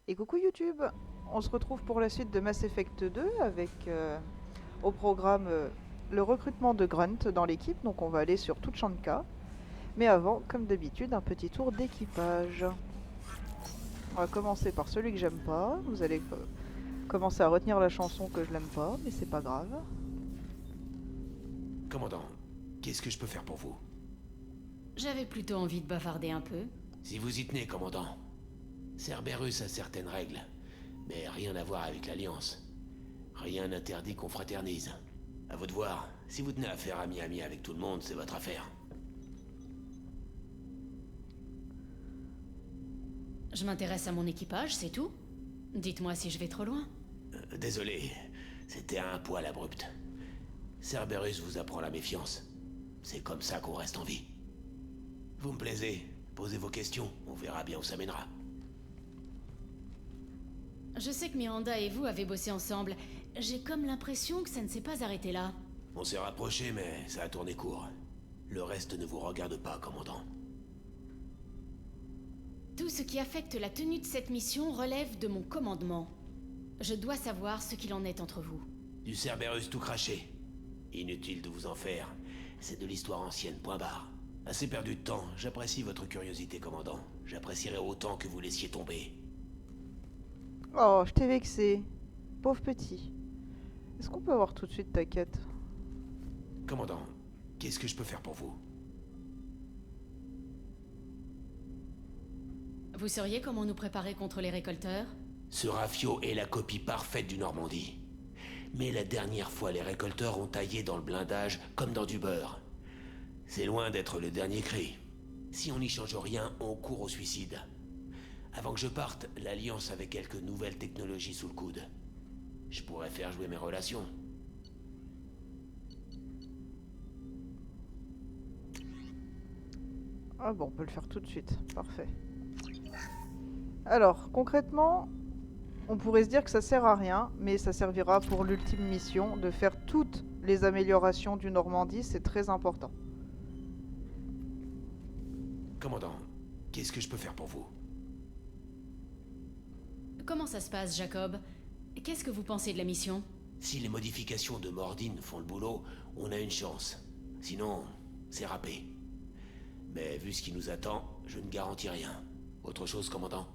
Et coucou YouTube, on se retrouve pour la suite de Mass Effect 2 avec au programme le recrutement de Grunt dans l'équipe, donc on va aller sur Tuchanka. Mais avant, comme d'habitude, un petit tour d'équipage. On va commencer par celui que j'aime pas, vous allez commencer à retenir la chanson que je l'aime pas, mais c'est pas grave. Commandant, qu'est-ce que je peux faire pour vous? J'avais plutôt envie de bavarder un peu. Si vous y tenez, commandant. Cerberus a certaines règles, mais rien à voir avec l'Alliance. Rien n'interdit qu'on fraternise. À vous de voir. Si vous tenez à faire ami-ami avec tout le monde, c'est votre affaire. Je m'intéresse à mon équipage, c'est tout. Dites-moi si je vais trop loin. Désolé, c'était un poil abrupt. Cerberus vous apprend la méfiance. C'est comme ça qu'on reste en vie. Vous me plaisez, posez vos questions, on verra bien où ça mènera. Je sais que Miranda et vous avez bossé ensemble. J'ai comme l'impression que ça ne s'est pas arrêté là. On s'est rapprochés, mais ça a tourné court. Le reste ne vous regarde pas, commandant. Tout ce qui affecte la tenue de cette mission relève de mon commandement. Je dois savoir ce qu'il en est entre vous. Du Cerberus tout craché. Inutile de vous en faire. C'est de l'histoire ancienne, point barre. Assez perdu de temps. J'apprécie votre curiosité, commandant. J'apprécierais autant que vous laissiez tomber. Oh, je t'ai vexé. Pauvre petit. Est-ce qu'on peut avoir tout de suite ta quête? Commandant, qu'est-ce que je peux faire pour vous? Vous sauriez comment nous préparer contre les récolteurs? Ce rafio est la copie parfaite du Normandie. Mais la dernière fois, les récolteurs ont taillé dans le blindage comme dans du beurre. C'est loin d'être le dernier cri. Si on n'y change rien, on court au suicide. Avant que je parte, l'Alliance avait quelques nouvelles technologies sous le coude. Je pourrais faire jouer mes relations. Ah bon, on peut le faire tout de suite. Parfait. Alors, concrètement, on pourrait se dire que ça sert à rien, mais ça servira pour l'ultime mission de faire toutes les améliorations du Normandie, c'est très important. Commandant, qu'est-ce que je peux faire pour vous? Comment ça se passe, Jacob? Qu'est-ce que vous pensez de la mission? Si les modifications de Mordine font le boulot, on a une chance. Sinon, c'est râpé. Mais vu ce qui nous attend, je ne garantis rien. Autre chose, commandant?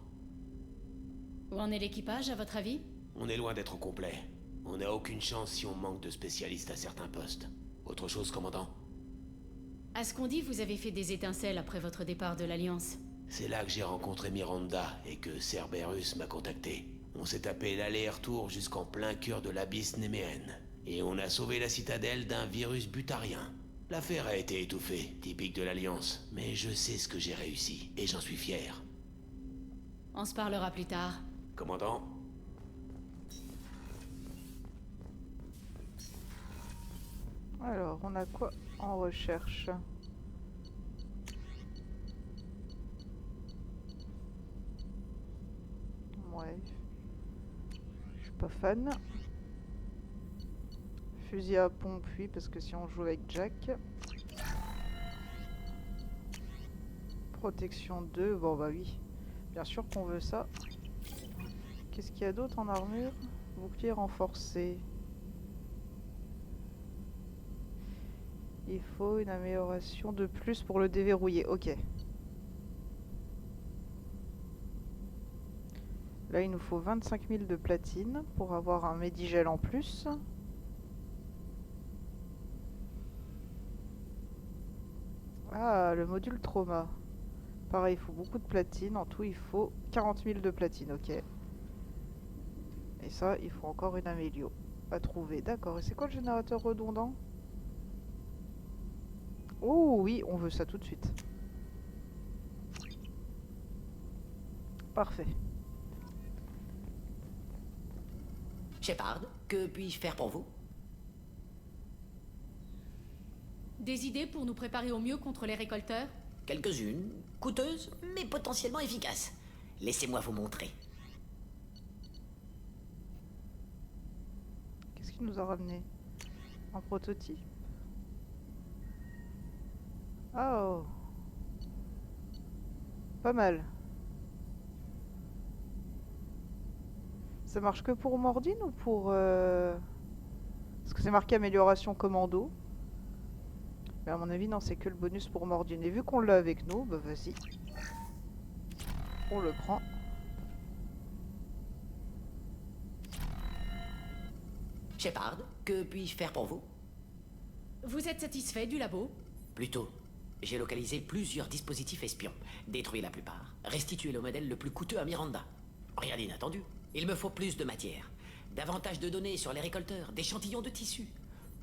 Où en est l'équipage, à votre avis? On est loin d'être au complet. On n'a aucune chance si on manque de spécialistes à certains postes. Autre chose, commandant? À ce qu'on dit, vous avez fait des étincelles après votre départ de l'Alliance. C'est là que j'ai rencontré Miranda et que Cerberus m'a contacté. On s'est tapé l'aller-retour jusqu'en plein cœur de l'abysse néméenne. Et on a sauvé la citadelle d'un virus butarien. L'affaire a été étouffée, typique de l'Alliance. Mais je sais ce que j'ai réussi, et j'en suis fier. On se parlera plus tard. Commandant? Alors, on a quoi en recherche? Ouais, je suis pas fan. Fusil à pompe, oui, parce que si on joue avec Jack. Protection 2, bon bah oui. Bien sûr qu'on veut ça. Qu'est-ce qu'il y a d'autre en armure? Bouclier renforcé. Il faut une amélioration de plus pour le déverrouiller. Ok. Là, il nous faut 25 000 de platine pour avoir un Medigel en plus. Ah, le module trauma. Pareil, il faut beaucoup de platine. En tout, il faut 40 000 de platine. Ok. Et ça, il faut encore une amélio à trouver. D'accord. Et c'est quoi le générateur redondant? Oh oui, on veut ça tout de suite. Parfait. Shepard, que puis-je faire pour vous? Des idées pour nous préparer au mieux contre les récolteurs? Quelques-unes, coûteuses, mais potentiellement efficaces. Laissez-moi vous montrer. Qu'est-ce qu'il nous a ramené? Un prototype. Oh, pas mal. Ça marche que pour Mordine ou pour... Parce que c'est marqué amélioration commando. Mais à mon avis, non, c'est que le bonus pour Mordine. Et vu qu'on l'a avec nous, bah vas-y. On le prend. Shepard, que puis-je faire pour vous? Vous êtes satisfait du labo? Plutôt, j'ai localisé plusieurs dispositifs espions, détruit la plupart, restitué le modèle le plus coûteux à Miranda. Rien d'inattendu. Il me faut plus de matière, davantage de données sur les récolteurs, d'échantillons de tissus.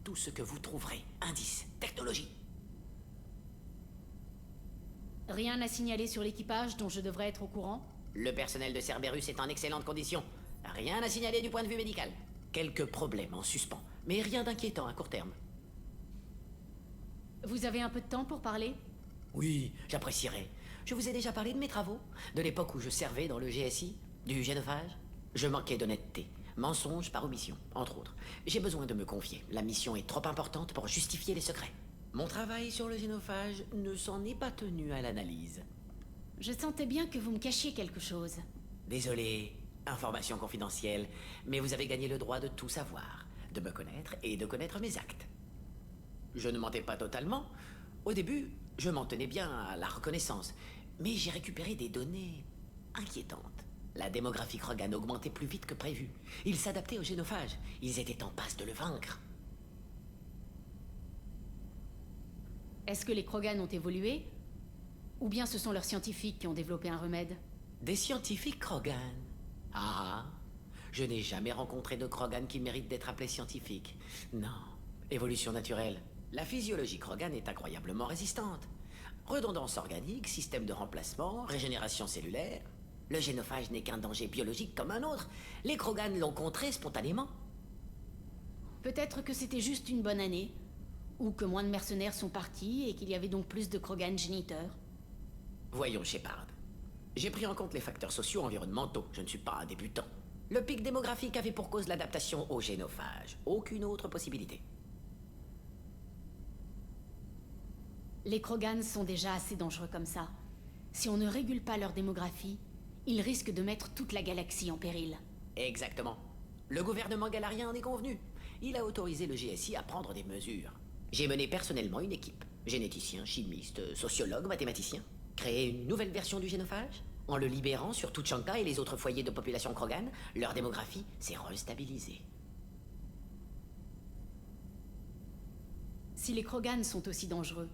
Tout ce que vous trouverez, indices, technologie. Rien à signaler sur l'équipage dont je devrais être au courant? Le personnel de Cerberus est en excellente condition. Rien à signaler du point de vue médical. Quelques problèmes en suspens, mais rien d'inquiétant à court terme. Vous avez un peu de temps pour parler? Oui, j'apprécierais. Je vous ai déjà parlé de mes travaux, de l'époque où je servais dans le GSI, du génophage. Je manquais d'honnêteté, mensonge par omission, entre autres. J'ai besoin de me confier. La mission est trop importante pour justifier les secrets. Mon travail sur le génophage ne s'en est pas tenu à l'analyse. Je sentais bien que vous me cachiez quelque chose. Désolé, information confidentielle, mais vous avez gagné le droit de tout savoir, de me connaître et de connaître mes actes. Je ne mentais pas totalement. Au début, je m'en tenais bien à la reconnaissance, mais j'ai récupéré des données inquiétantes. La démographie Krogan augmentait plus vite que prévu. Ils s'adaptaient au génophage. Ils étaient en passe de le vaincre. Est-ce que les Krogan ont évolué? Ou bien ce sont leurs scientifiques qui ont développé un remède? Des scientifiques Krogan. Ah, je n'ai jamais rencontré de Krogan qui mérite d'être appelé scientifique. Non, évolution naturelle. La physiologie Krogan est incroyablement résistante. Redondance organique, système de remplacement, régénération cellulaire. Le génophage n'est qu'un danger biologique comme un autre. Les Krogan l'ont contré spontanément. Peut-être que c'était juste une bonne année. Ou que moins de mercenaires sont partis et qu'il y avait donc plus de Krogan géniteurs. Voyons, Shepard. J'ai pris en compte les facteurs sociaux environnementaux. Je ne suis pas un débutant. Le pic démographique avait pour cause l'adaptation au génophage. Aucune autre possibilité. Les Krogan sont déjà assez dangereux comme ça. Si on ne régule pas leur démographie, ils risquent de mettre toute la galaxie en péril. Exactement. Le gouvernement galarien en est convenu. Il a autorisé le GSI à prendre des mesures. J'ai mené personnellement une équipe. Généticiens, chimistes, sociologues, mathématiciens. Créer une nouvelle version du génophage. En le libérant sur Tuchanka et les autres foyers de population Krogan, leur démographie s'est restabilisée. Si les Krogan sont aussi dangereux,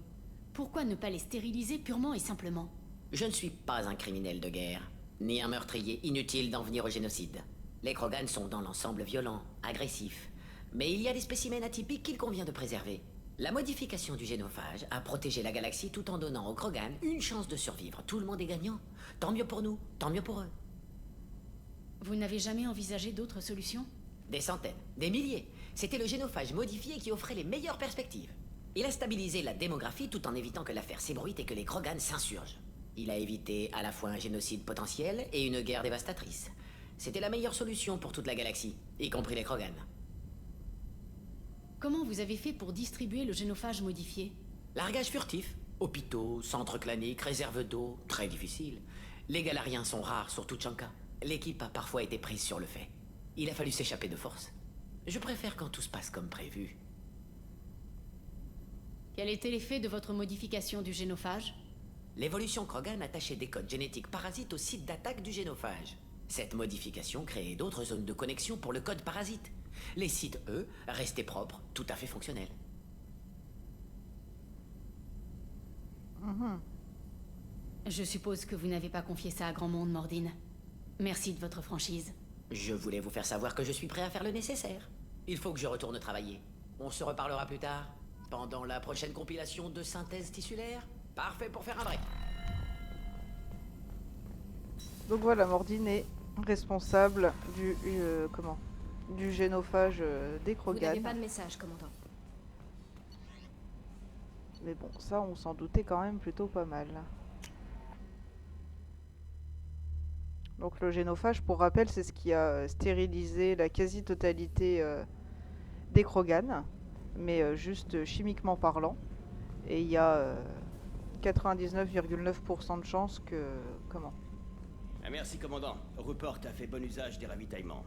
pourquoi ne pas les stériliser purement et simplement? Je ne suis pas un criminel de guerre, ni un meurtrier. Inutile d'en venir au génocide. Les Krogan sont dans l'ensemble violents, agressifs. Mais il y a des spécimens atypiques qu'il convient de préserver. La modification du génophage a protégé la galaxie tout en donnant aux Krogan une chance de survivre. Tout le monde est gagnant. Tant mieux pour nous, tant mieux pour eux. Vous n'avez jamais envisagé d'autres solutions? Des centaines, des milliers. C'était le génophage modifié qui offrait les meilleures perspectives. Il a stabilisé la démographie tout en évitant que l'affaire s'ébruite et que les Krogan s'insurgent. Il a évité à la fois un génocide potentiel et une guerre dévastatrice. C'était la meilleure solution pour toute la galaxie, y compris les Krogan. Comment vous avez fait pour distribuer le génophage modifié? Largage furtif, hôpitaux, centres claniques, réserves d'eau, très difficile. Les Galariens sont rares sur Tuchanka. L'équipe a parfois été prise sur le fait. Il a fallu s'échapper de force. Je préfère quand tout se passe comme prévu. Quel était l'effet de votre modification du génophage? L'évolution Krogan attachait des codes génétiques parasites au site d'attaque du génophage. Cette modification créait d'autres zones de connexion pour le code parasite. Les sites, eux, restaient propres, tout à fait fonctionnels. Je suppose que vous n'avez pas confié ça à grand monde, Mordine. Merci de votre franchise. Je voulais vous faire savoir que je suis prêt à faire le nécessaire. Il faut que je retourne travailler. On se reparlera plus tard, pendant la prochaine compilation de synthèse tissulaire. Parfait pour faire un break. Donc voilà, Mordine est responsable du du génophage des Vous n'avez Krogan. pas de message, commandant. Mais bon, ça on s'en doutait quand même plutôt pas mal. Donc le génophage, pour rappel, c'est ce qui a stérilisé la quasi-totalité des Krogan, mais juste chimiquement parlant. Et il y a 99,9% de chances que... Comment? Ah, merci, commandant. Rupert a fait bon usage des ravitaillements.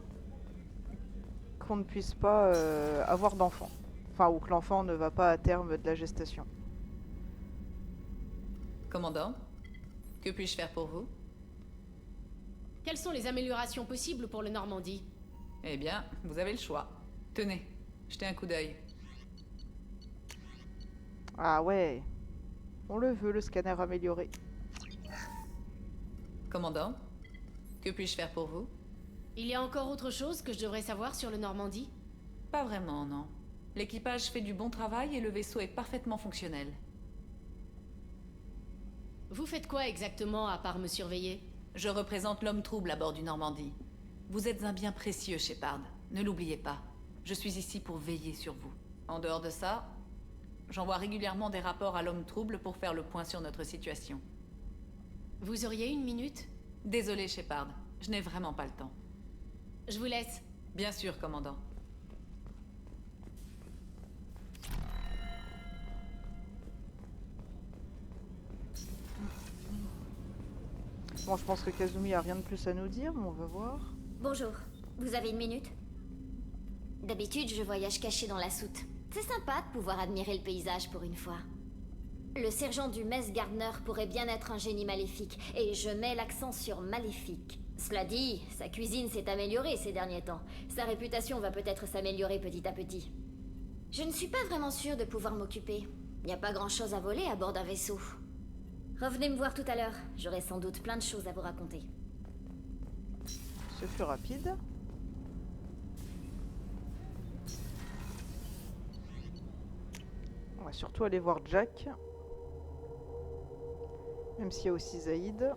qu'on ne puisse pas avoir d'enfant. Enfin, ou que l'enfant ne va pas à terme de la gestation. Commandant, que puis-je faire pour vous? Quelles sont les améliorations possibles pour le Normandie? Eh bien, vous avez le choix. Tenez, jetez un coup d'œil. Ah ouais. On le veut, le scanner amélioré. Commandant, que puis-je faire pour vous? Il y a encore autre chose que je devrais savoir sur le Normandie? Pas vraiment, non. L'équipage fait du bon travail et le vaisseau est parfaitement fonctionnel. Vous faites quoi exactement à part me surveiller? Je représente l'homme trouble à bord du Normandie. Vous êtes un bien précieux, Shepard. Ne l'oubliez pas. Je suis ici pour veiller sur vous. En dehors de ça, j'envoie régulièrement des rapports à l'homme trouble pour faire le point sur notre situation. Vous auriez une minute? Désolé, Shepard. Je n'ai vraiment pas le temps. Je vous laisse. Bien sûr, commandant. Bon, je pense que Kazumi a rien de plus à nous dire, mais on va voir. Bonjour, vous avez une minute? D'habitude, je voyage caché dans la soute. C'est sympa de pouvoir admirer le paysage pour une fois. Le sergent du Mess Gardner pourrait bien être un génie maléfique, et je mets l'accent sur maléfique. Cela dit, sa cuisine s'est améliorée ces derniers temps. Sa réputation va peut-être s'améliorer petit à petit. Je ne suis pas vraiment sûre de pouvoir m'occuper. Il n'y a pas grand-chose à voler à bord d'un vaisseau. Revenez me voir tout à l'heure, j'aurai sans doute plein de choses à vous raconter. Ce fut rapide. On va surtout aller voir Jack. Même s'il y a aussi Zaïd.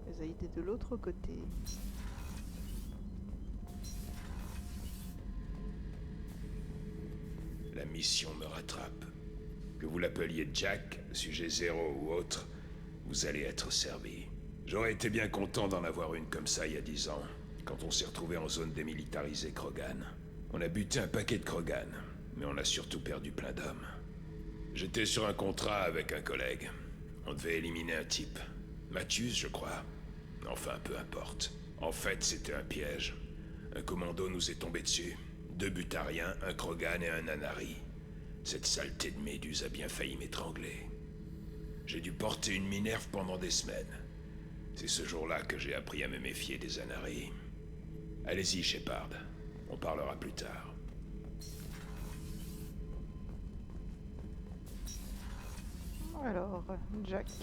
Et Zaïd est de l'autre côté. La mission me rattrape. Que vous l'appeliez Jack, sujet zéro ou autre, vous allez être servi. J'aurais été bien content d'en avoir une comme ça il y a 10 ans, quand on s'est retrouvé en zone démilitarisée Krogan. On a buté un paquet de Krogan, mais on a surtout perdu plein d'hommes. J'étais sur un contrat avec un collègue. On devait éliminer un type. Mathius, je crois. Enfin, peu importe. En fait, c'était un piège. Un commando nous est tombé dessus. 2 butariens, un Krogan et un Nanari. Cette saleté de méduse a bien failli m'étrangler. J'ai dû porter une minerve pendant des semaines. C'est ce jour-là que j'ai appris à me méfier des Anari. Allez-y, Shepard. On parlera plus tard. Alors, Jack. Est-ce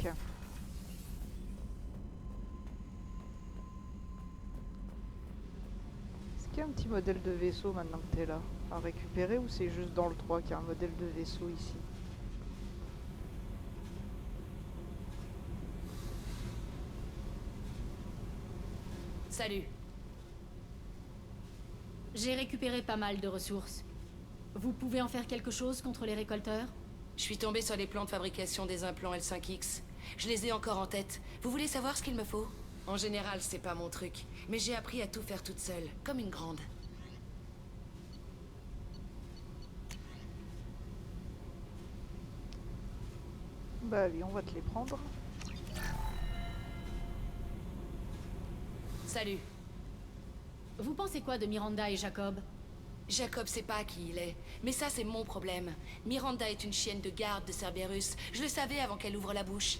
qu'il y a un petit modèle de vaisseau maintenant que t'es là à récupérer, ou c'est juste dans le 3 qu'il y a un modèle de vaisseau ici? Salut. J'ai récupéré pas mal de ressources. Vous pouvez en faire quelque chose contre les récolteurs? Je suis tombée sur les plans de fabrication des implants L5X. Je les ai encore en tête. Vous voulez savoir ce qu'il me faut? En général, c'est pas mon truc. Mais j'ai appris à tout faire toute seule, comme une grande. Bah allez, on va te les prendre. Salut. Vous pensez quoi de Miranda et Jacob? Jacob sait pas qui il est. Mais ça, c'est mon problème. Miranda est une chienne de garde de Cerberus. Je le savais avant qu'elle ouvre la bouche.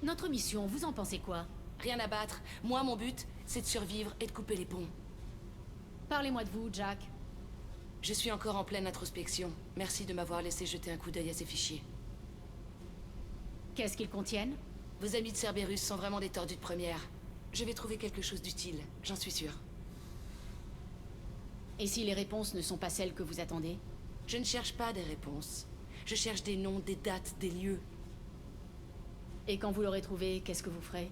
Notre mission, vous en pensez quoi? Rien à battre. Moi, mon but, c'est de survivre et de couper les ponts. Parlez-moi de vous, Jack. Je suis encore en pleine introspection. Merci de m'avoir laissé jeter un coup d'œil à ces fichiers. Qu'est-ce qu'ils contiennent? Vos amis de Cerberus sont vraiment des tordus de première. Je vais trouver quelque chose d'utile, j'en suis sûre. Et si les réponses ne sont pas celles que vous attendez? Je ne cherche pas des réponses. Je cherche des noms, des dates, des lieux. Et quand vous l'aurez trouvé, qu'est-ce que vous ferez?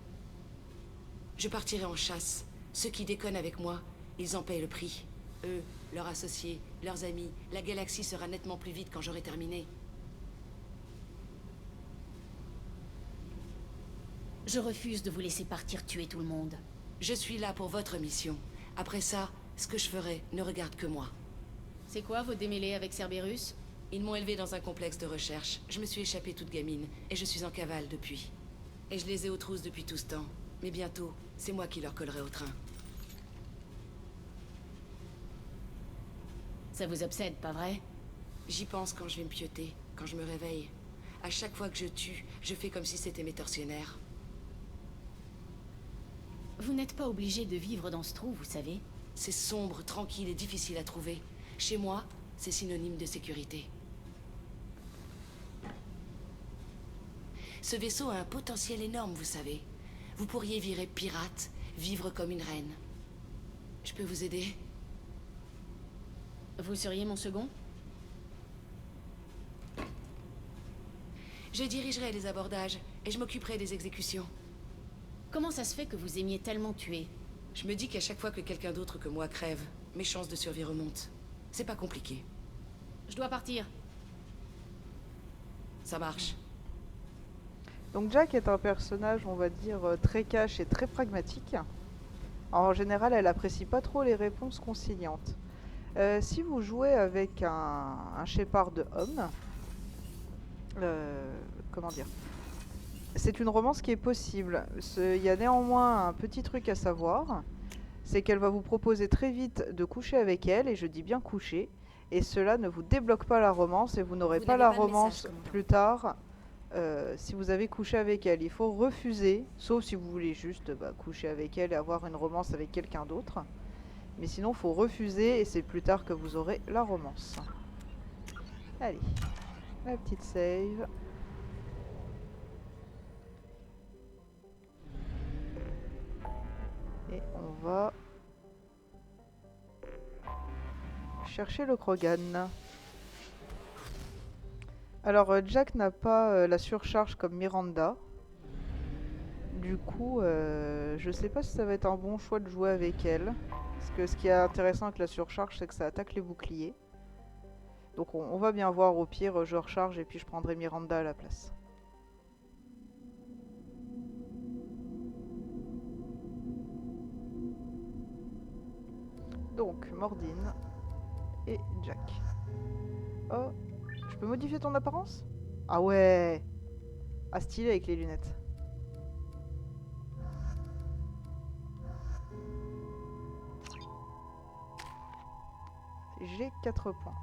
Je partirai en chasse. Ceux qui déconnent avec moi, ils en payent le prix. Eux, leurs associés, leurs amis, la galaxie sera nettement plus vite quand j'aurai terminé. Je refuse de vous laisser partir tuer tout le monde. Je suis là pour votre mission. Après ça, ce que je ferai ne regarde que moi. C'est quoi vos démêlés avec Cerberus? Ils m'ont élevée dans un complexe de recherche. Je me suis échappée toute gamine, et je suis en cavale depuis. Et je les ai aux trousses depuis tout ce temps. Mais bientôt, c'est moi qui leur collerai au train. Ça vous obsède, pas vrai? J'y pense quand je vais me pioter, quand je me réveille. À chaque fois que je tue, je fais comme si c'était mes tortionnaires. Vous n'êtes pas obligé de vivre dans ce trou, vous savez. C'est sombre, tranquille et difficile à trouver. Chez moi, c'est synonyme de sécurité. Ce vaisseau a un potentiel énorme, vous savez. Vous pourriez virer pirate, vivre comme une reine. Je peux vous aider? Vous seriez mon second? Je dirigerai les abordages et je m'occuperai des exécutions. Comment ça se fait que vous aimiez tellement tuer? Je me dis qu'à chaque fois que quelqu'un d'autre que moi crève, mes chances de survie remontent. C'est pas compliqué. Je dois partir. Ça marche. Donc Jack est un personnage, on va dire, très cash et très pragmatique. En général, elle apprécie pas trop les réponses conciliantes. Si vous jouez avec un Shepard homme, comment dire, c'est une romance qui est possible. Il y a néanmoins un petit truc à savoir, c'est qu'elle va vous proposer très vite de coucher avec elle, et je dis bien coucher, et cela ne vous débloque pas la romance, et vous n'aurez Vous pas n'avez la pas de romance message, commandant. plus tard si vous avez couché avec elle. Il faut refuser, sauf si vous voulez juste coucher avec elle et avoir une romance avec quelqu'un d'autre. Mais sinon, il faut refuser, et c'est plus tard que vous aurez la romance. Allez, la petite save. Et on va chercher le Krogan. Alors, Jack n'a pas la surcharge comme Miranda. Du coup, je sais pas si ça va être un bon choix de jouer avec elle. Parce que ce qui est intéressant avec la surcharge, c'est que ça attaque les boucliers. Donc on va bien voir, au pire, je recharge et puis je prendrai Miranda à la place. Donc, Mordine et Jack. Oh, je peux modifier ton apparence? Ah ouais! Ah, stylé avec les lunettes. J'ai 4 points.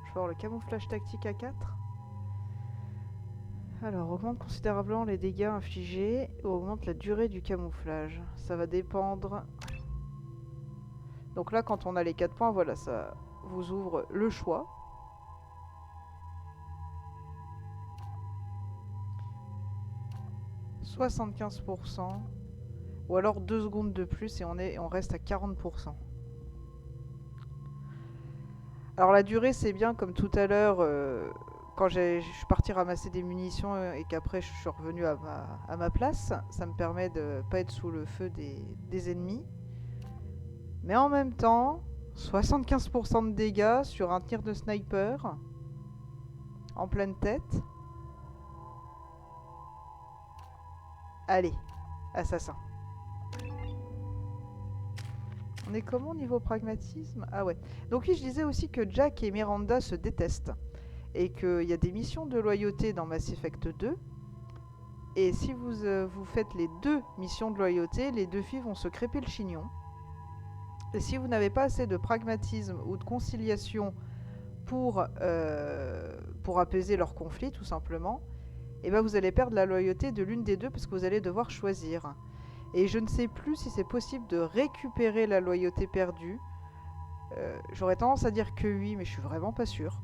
Je vais avoir le camouflage tactique à 4. Alors, augmente considérablement les dégâts infligés ou augmente la durée du camouflage. Ça va dépendre. Donc là, quand on a les 4 points, voilà, ça vous ouvre le choix. « 75%. Ou alors 2 secondes de plus et on reste à 40%. Alors la durée, c'est bien, comme tout à l'heure, quand je suis parti ramasser des munitions et qu'après je suis revenu à ma place. Ça me permet de pas être sous le feu des ennemis. Mais en même temps, 75% de dégâts sur un tir de sniper en pleine tête. Allez, assassin. On est comment niveau pragmatisme? Ah ouais. Donc oui, je disais aussi que Jack et Miranda se détestent. Et qu'il y a des missions de loyauté dans Mass Effect 2. Et si vous faites les 2 missions de loyauté, les 2 filles vont se crêper le chignon. Et si vous n'avez pas assez de pragmatisme ou de conciliation pour apaiser leur conflit, tout simplement, et ben vous allez perdre la loyauté de l'une des deux parce que vous allez devoir choisir. Et je ne sais plus si c'est possible de récupérer la loyauté perdue. J'aurais tendance à dire que oui, mais je suis vraiment pas sûre.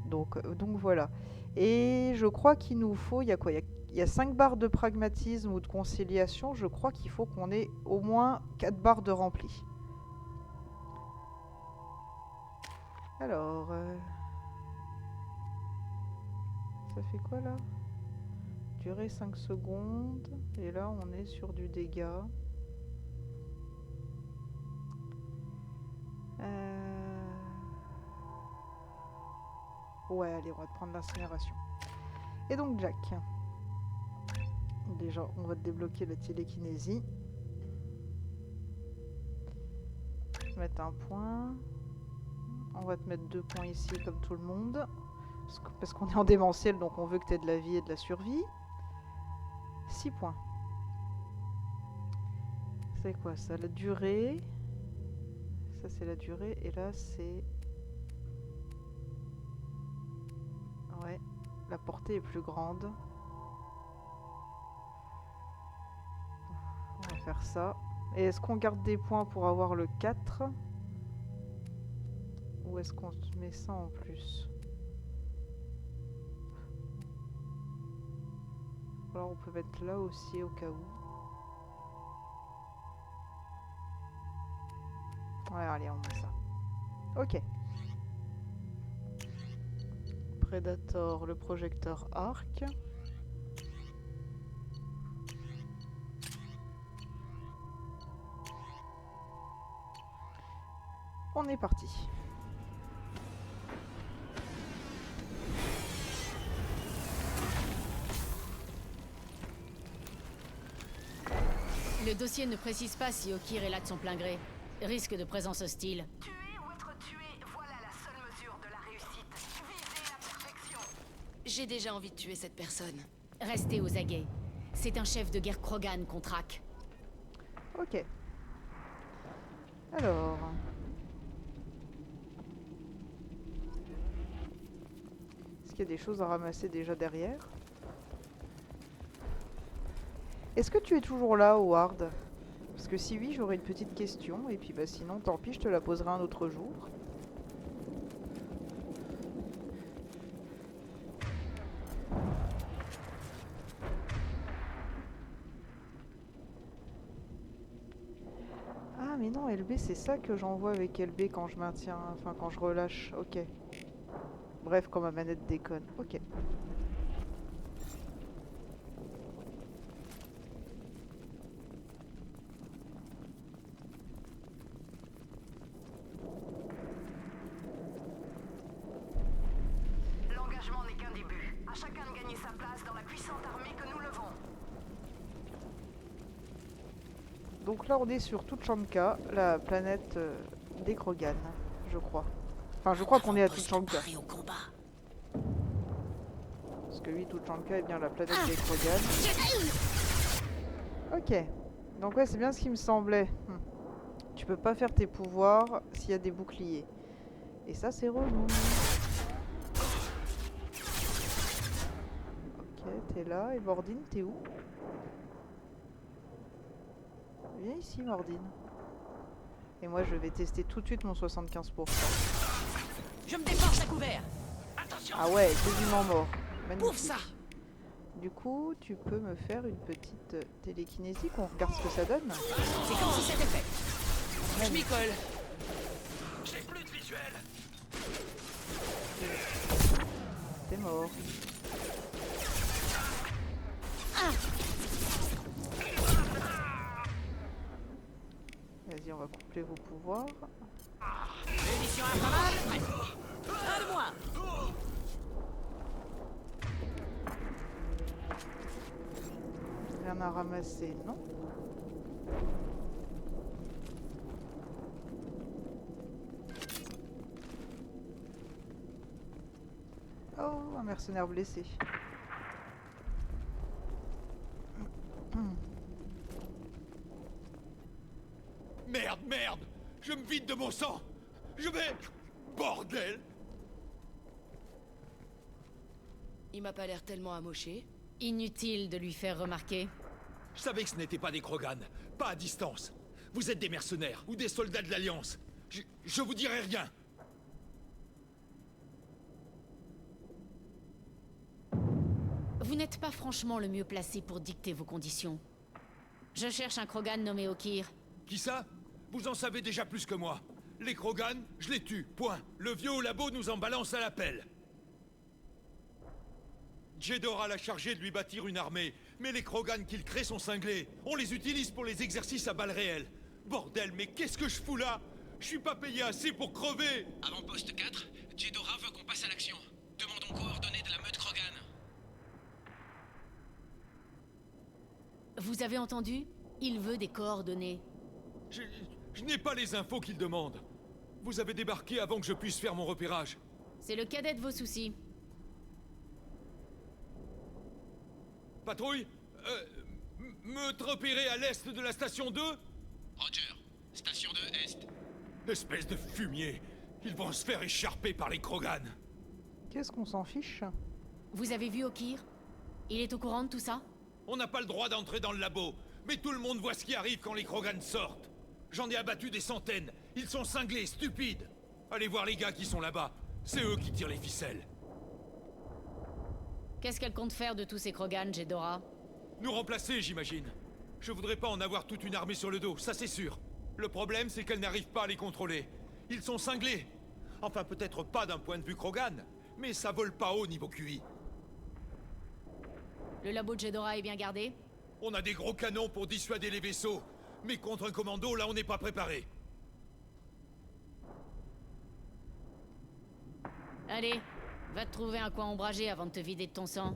Donc voilà. Et je crois qu'il nous faut, il y a quoi? Il y a 5 barres de pragmatisme ou de conciliation. Je crois qu'il faut qu'on ait au moins 4 barres de rempli. Alors... ça fait quoi là? Durée 5 secondes. Et là, on est sur du dégât. Ouais, allez, on va prendre l'incinération. Et donc, Jack. Déjà, on va te débloquer la télékinésie. Mettre un point. On va te mettre 2 points ici, comme tout le monde. Parce qu'on est en démentiel, donc on veut que tu aies de la vie et de la survie. 6 points. C'est quoi ça? La durée. Ça c'est la durée. Et là c'est La portée est plus grande. On va faire ça. Et est-ce qu'on garde des points pour avoir le 4? Ou est-ce qu'on met ça en plus? Alors on peut mettre là aussi au cas où. Ouais, allez, on met ça. Ok. Predator, le projecteur arc. On est parti. Le dossier ne précise pas si Okir est là de son plein gré. Risque de présence hostile. Tuer ou être tué, voilà la seule mesure de la réussite. Visez la perfection. J'ai déjà envie de tuer cette personne. Restez aux aguets. C'est un chef de guerre Krogan qu'on traque. Ok. Alors... Est-ce qu'il y a des choses à ramasser déjà derrière? Est-ce que tu es toujours là, Howard? Parce que si oui, j'aurais une petite question, et puis bah sinon, tant pis, je te la poserai un autre jour. Ah mais non, LB, c'est ça que j'envoie avec LB quand je maintiens, enfin quand je relâche, ok. Bref, quand ma manette déconne, ok. L'engagement n'est qu'un début. À chacun de gagner sa place dans la puissante armée que nous levons. Donc là, on est sur Tuchanka, la planète des Krogan, je crois. Enfin, je crois qu'on est à Tuchanka. Préparé au combat. Parce que oui, Tuchanka est bien la planète des Krogan. Ok. Donc ouais, c'est bien ce qui me semblait. Tu peux pas faire tes pouvoirs s'il y a des boucliers. Et ça, c'est relou. Ok, t'es là. Et Mordine, t'es où? Viens ici, Mordine. Et moi, je vais tester tout de suite mon 75%. Je me déforce à couvert. Ah ouais, quasiment mort. Magnifique. Pouf ça. Du coup, tu peux me faire une petite télékinésie, qu'on regarde ce que ça donne. C'est comme si c'était fait. Je m'y colle. J'ai plus de visuel. T'es mort. Vas-y, on va coupler vos pouvoirs. Munitions inflammables, prête. Un de moins. Rien à ramasser, non? Oh, un mercenaire blessé. Merde, merde! Je me vide de mon sang! Je vais... Bordel! Il m'a pas l'air tellement amoché. Inutile de lui faire remarquer. Je savais que ce n'était pas des Krogan. Pas à distance. Vous êtes des mercenaires ou des soldats de l'Alliance. Je vous dirai rien. Vous n'êtes pas franchement le mieux placé pour dicter vos conditions. Je cherche un Krogan nommé Okir. Qui ça? Vous en savez déjà plus que moi. Les Krogan, je les tue, point. Le vieux au labo nous en balance à l'appel. Jedora l'a chargé de lui bâtir une armée, mais les Krogan qu'il crée sont cinglés. On les utilise pour les exercices à balles réelles. Bordel, mais qu'est-ce que je fous là? Je suis pas payé assez pour crever! Avant-poste 4, Jedora veut qu'on passe à l'action. Demandons coordonnées de la meute Krogan. Vous avez entendu? Il veut des coordonnées. Je n'ai pas les infos qu'il demande. Vous avez débarqué avant que je puisse faire mon repérage. C'est le cadet de vos soucis. Patrouille, me repérer à l'est de la station 2? Roger. Station 2 Est. Espèce de fumier. Ils vont se faire écharper par les Krogan. Qu'est-ce qu'on s'en fiche? Vous avez vu Okir? Il est au courant de tout ça? On n'a pas le droit d'entrer dans le labo, mais tout le monde voit ce qui arrive quand les Krogan sortent. J'en ai abattu des centaines. Ils sont cinglés, stupides. Allez voir les gars qui sont là-bas. C'est eux qui tirent les ficelles. Qu'est-ce qu'elle compte faire de tous ces Krogan, Jedora? Nous remplacer, j'imagine. Je voudrais pas en avoir toute une armée sur le dos, ça c'est sûr. Le problème, c'est qu'elle n'arrive pas à les contrôler. Ils sont cinglés. Enfin, peut-être pas d'un point de vue Krogan, mais ça vole pas haut niveau QI. Le labo de Jedora est bien gardé? On a des gros canons pour dissuader les vaisseaux. Mais contre un commando, là, on n'est pas préparé. Allez, va te trouver un coin ombragé avant de te vider de ton sang.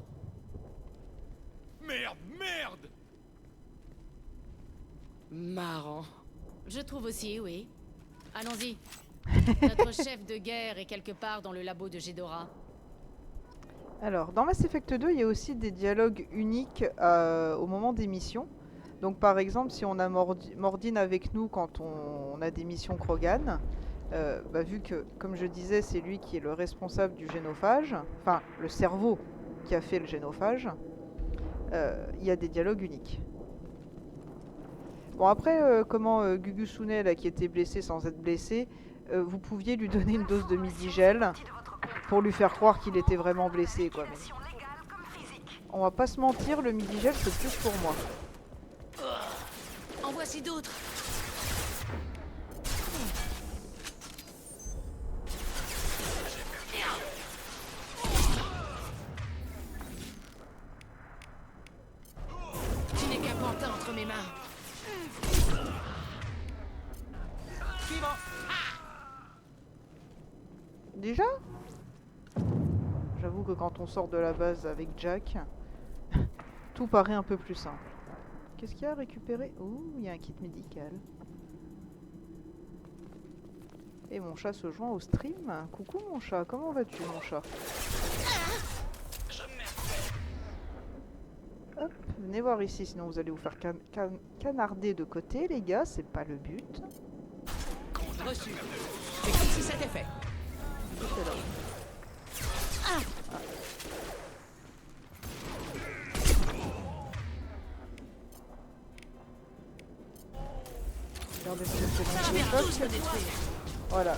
Merde, merde! Marrant. Je trouve aussi, oui. Allons-y. Notre chef de guerre est quelque part dans le labo de Jedora. Alors, dans Mass Effect 2, il y a aussi des dialogues uniques au moment des missions. Donc par exemple, si on a Mordin avec nous quand on a des missions Krogan, vu que, comme je disais, c'est lui qui est le responsable du génophage, enfin le cerveau qui a fait le génophage, il y a des dialogues uniques. Bon après, comment Gugu Sune, là, qui était blessé sans être blessé, vous pouviez lui donner une dose de midigel pour lui faire croire qu'il était vraiment blessé, quoi. Mais on va pas se mentir, le midigel c'est plus pour moi. En voici d'autres. Tu n'es qu'un pantin entre mes mains. Suivant. Déjà? J'avoue que quand on sort de la base avec Jack, tout paraît un peu plus simple. Qu'est-ce qu'il y a à récupérer? Oh, il y a un kit médical. Et mon chat se joint au stream. Coucou mon chat, comment vas-tu mon chat? Hop, venez voir ici, sinon vous allez vous faire canarder de côté les gars, c'est pas le but. Reçu. C'est comme si c'était fait. C'est là. Regardez ce que c'est dans le choc. Voilà.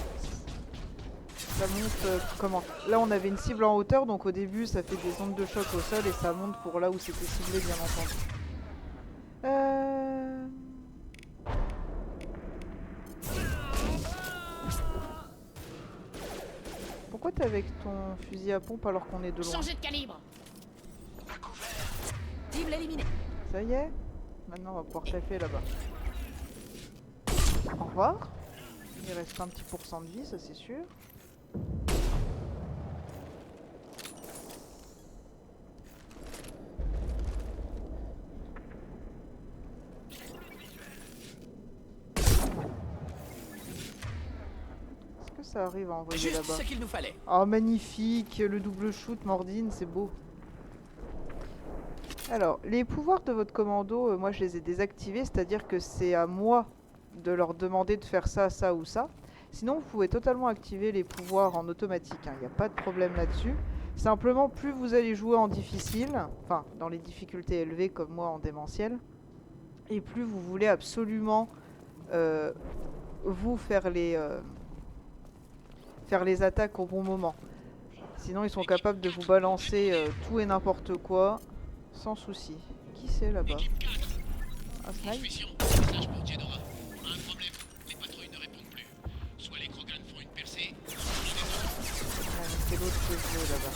Ça monte comment? Là on avait une cible en hauteur, donc au début ça fait des ondes de choc au sol et ça monte pour là où c'était ciblé, bien entendu. Pourquoi t'es avec ton fusil à pompe alors qu'on est de loin? Changez de calibre! Cible éliminée. Ça y est? Maintenant on va pouvoir taper là-bas. Au revoir. Il reste un petit pourcent de vie, ça c'est sûr. Est-ce que ça arrive à envoyer Juste là-bas? ce qu'il nous fallait. Oh magnifique, le double shoot Mordin, c'est beau. Alors, les pouvoirs de votre commando, moi je les ai désactivés, c'est-à-dire que c'est à moi de leur demander de faire ça, ça ou ça. Sinon, vous pouvez totalement activer les pouvoirs en automatique, il n'y a pas de problème là-dessus. Simplement, plus vous allez jouer en difficile, enfin dans les difficultés élevées comme moi en démentiel, et plus vous voulez absolument vous faire les attaques au bon moment. Sinon, ils sont capables de vous balancer tout et n'importe quoi. Sans souci. Qui c'est là-bas? Un snipe? C'est l'autre que je veux là-bas.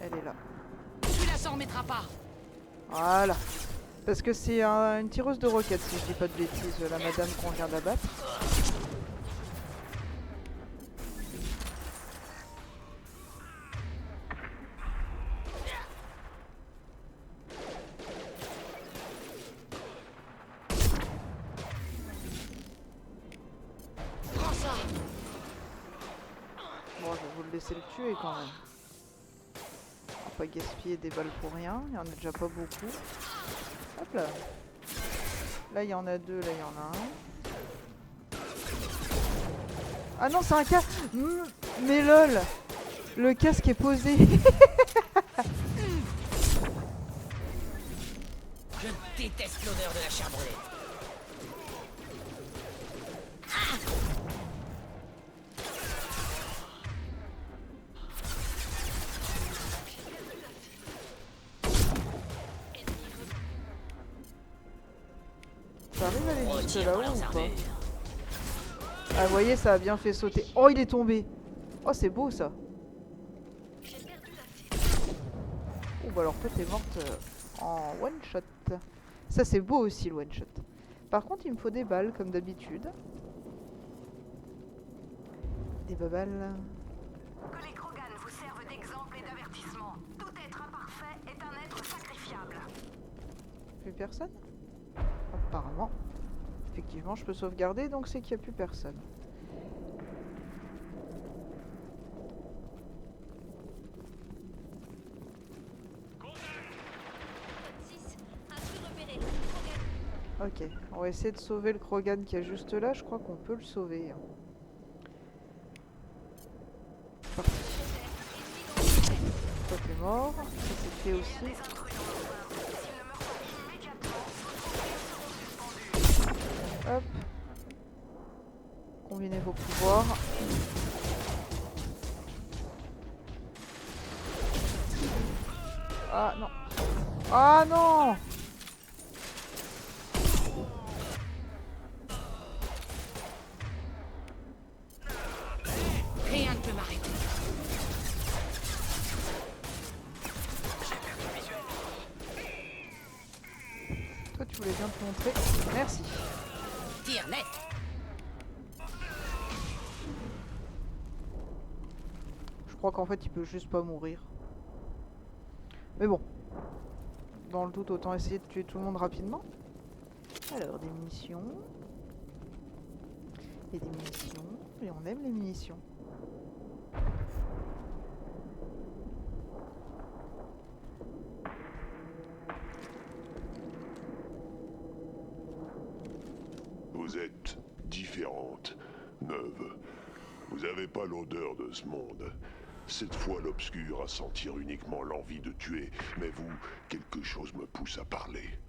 Elle est là. Celui-là s'en remettra pas. Voilà. Parce que c'est une tireuse de roquettes si je dis pas de bêtises, la madame qu'on vient d'abattre. Bon, je vais vous le laisser le tuer quand même. On va pas gaspiller des balles pour rien, il y en a déjà pas beaucoup. Hop là. Là il y en a deux, là il y en a un. Ah non, c'est un cas. Mais lol. Le casque est posé. Je déteste l'odeur de la chair brûlée. J'arrive à aller jusque Retire là-haut leurs ou pas? armures. Ah, vous voyez, ça a bien fait sauter. Oh, il est tombé. Oh, c'est beau ça. Oh, bah alors toi, t'es morte en one shot. Ça, c'est beau aussi le one shot. Par contre, il me faut des balles comme d'habitude. Des balles. Que les Krogan vous servent d'exemple et d'avertissement. Tout être imparfait est un être sacrifiable. Plus personne? Apparemment. Effectivement, je peux sauvegarder, donc c'est qu'il n'y a plus personne. Ok, on va essayer de sauver le Krogan qui est juste là. Je crois qu'on peut le sauver. Parti. Toi t'es mort. Ça c'est fait aussi. Hop. Combinez vos pouvoirs. Ah non. Ah non! Rien ne peut m'arrêter. Toi tu voulais bien te montrer. Merci. Tire net. Je crois qu'en fait il peut juste pas mourir. Mais bon. Dans le doute, autant essayer de tuer tout le monde rapidement. Alors, des munitions. Et des munitions. Et on aime les munitions. Vous êtes différente, neuve. Vous n'avez pas l'odeur de ce monde. Cette fois, l'obscur à sentir uniquement l'envie de tuer, mais vous, quelque chose me pousse à parler.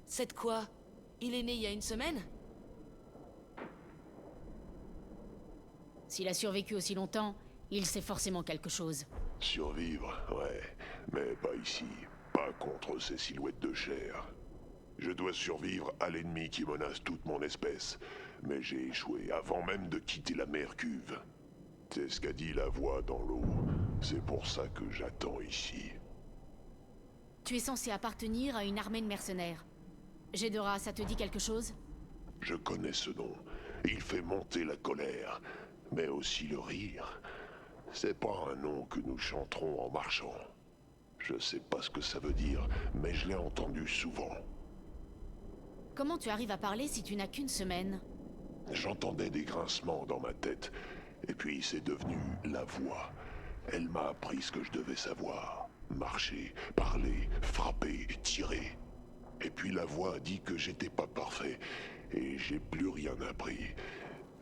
C'est de quoi? Il est né il y a une semaine? S'il a survécu aussi longtemps, il sait forcément quelque chose. Survivre, ouais, mais pas ici, pas contre ces silhouettes de chair. Je dois survivre à l'ennemi qui menace toute mon espèce, mais j'ai échoué avant même de quitter la mer cuve. C'est ce qu'a dit la voix dans l'eau. C'est pour ça que j'attends ici. Tu es censé appartenir à une armée de mercenaires. Ghidorah, ça te dit quelque chose? Je connais ce nom. Il fait monter la colère, mais aussi le rire. C'est pas un nom que nous chanterons en marchant. Je sais pas ce que ça veut dire, mais je l'ai entendu souvent. Comment tu arrives à parler si tu n'as qu'une semaine? J'entendais des grincements dans ma tête, et puis c'est devenu la voix. Elle m'a appris ce que je devais savoir. Marcher, parler, frapper, tirer. Et puis la voix a dit que j'étais pas parfait, et j'ai plus rien appris.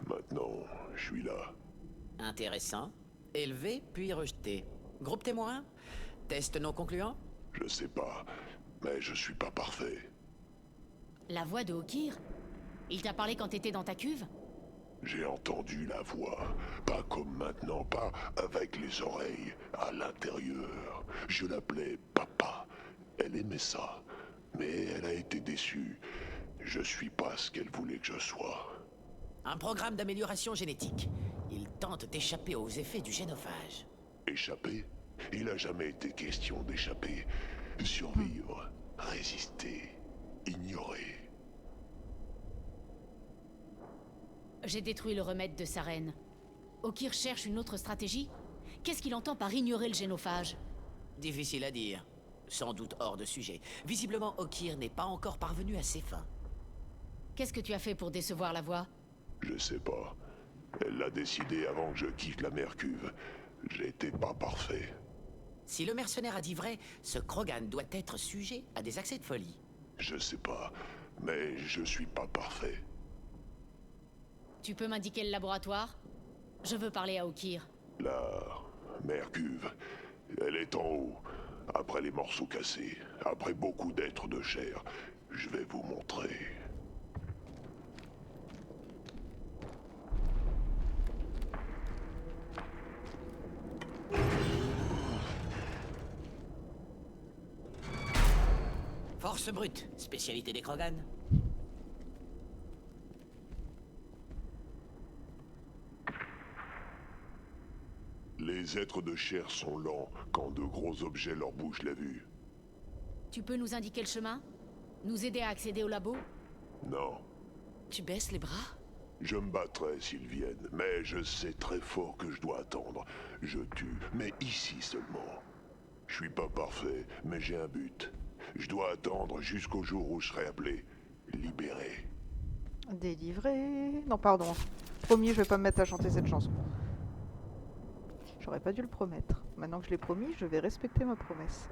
Maintenant, je suis là. Intéressant. Élevé, puis rejeté. Groupe témoin? Test non concluant? Je sais pas, mais je suis pas parfait. La voix de Okir? Il t'a parlé quand t'étais dans ta cuve? J'ai entendu la voix, pas comme maintenant, pas avec les oreilles, à l'intérieur. Je l'appelais papa. Elle aimait ça, mais elle a été déçue. Je suis pas ce qu'elle voulait que je sois. Un programme d'amélioration génétique. Il tente d'échapper aux effets du génophage. Échapper? Il a jamais été question d'échapper. Survivre, résister, ignorer. J'ai détruit le remède de sa reine. Okir cherche une autre stratégie? Qu'est-ce qu'il entend par ignorer le génophage? Difficile à dire. Sans doute hors de sujet. Visiblement, Okir n'est pas encore parvenu à ses fins. Qu'est-ce que tu as fait pour décevoir la voix? Je sais pas. Elle l'a décidé avant que je quitte la mer cuve. J'étais pas parfait. Si le mercenaire a dit vrai, ce Krogan doit être sujet à des accès de folie. Je sais pas, mais je suis pas parfait. Tu peux m'indiquer le laboratoire? Je veux parler à Okir. La Mercuve, elle est en haut. Après les morceaux cassés, après beaucoup d'êtres de chair, je vais vous montrer. Force brute, spécialité des Krogan. Les êtres de chair sont lents quand de gros objets leur bougent la vue. Tu peux nous indiquer le chemin? Nous aider à accéder au labo? Non, Tu baisses les bras? je me battrai s'ils viennent, mais je sais très fort que je dois attendre. Je tue, mais ici seulement. Je suis pas parfait, mais j'ai un but. Je dois attendre jusqu'au jour où je serai appelé libéré. Délivré. Non, pardon. Promis, je vais pas me mettre à chanter cette chanson. J'aurais pas dû le promettre. Maintenant que je l'ai promis, je vais respecter ma promesse.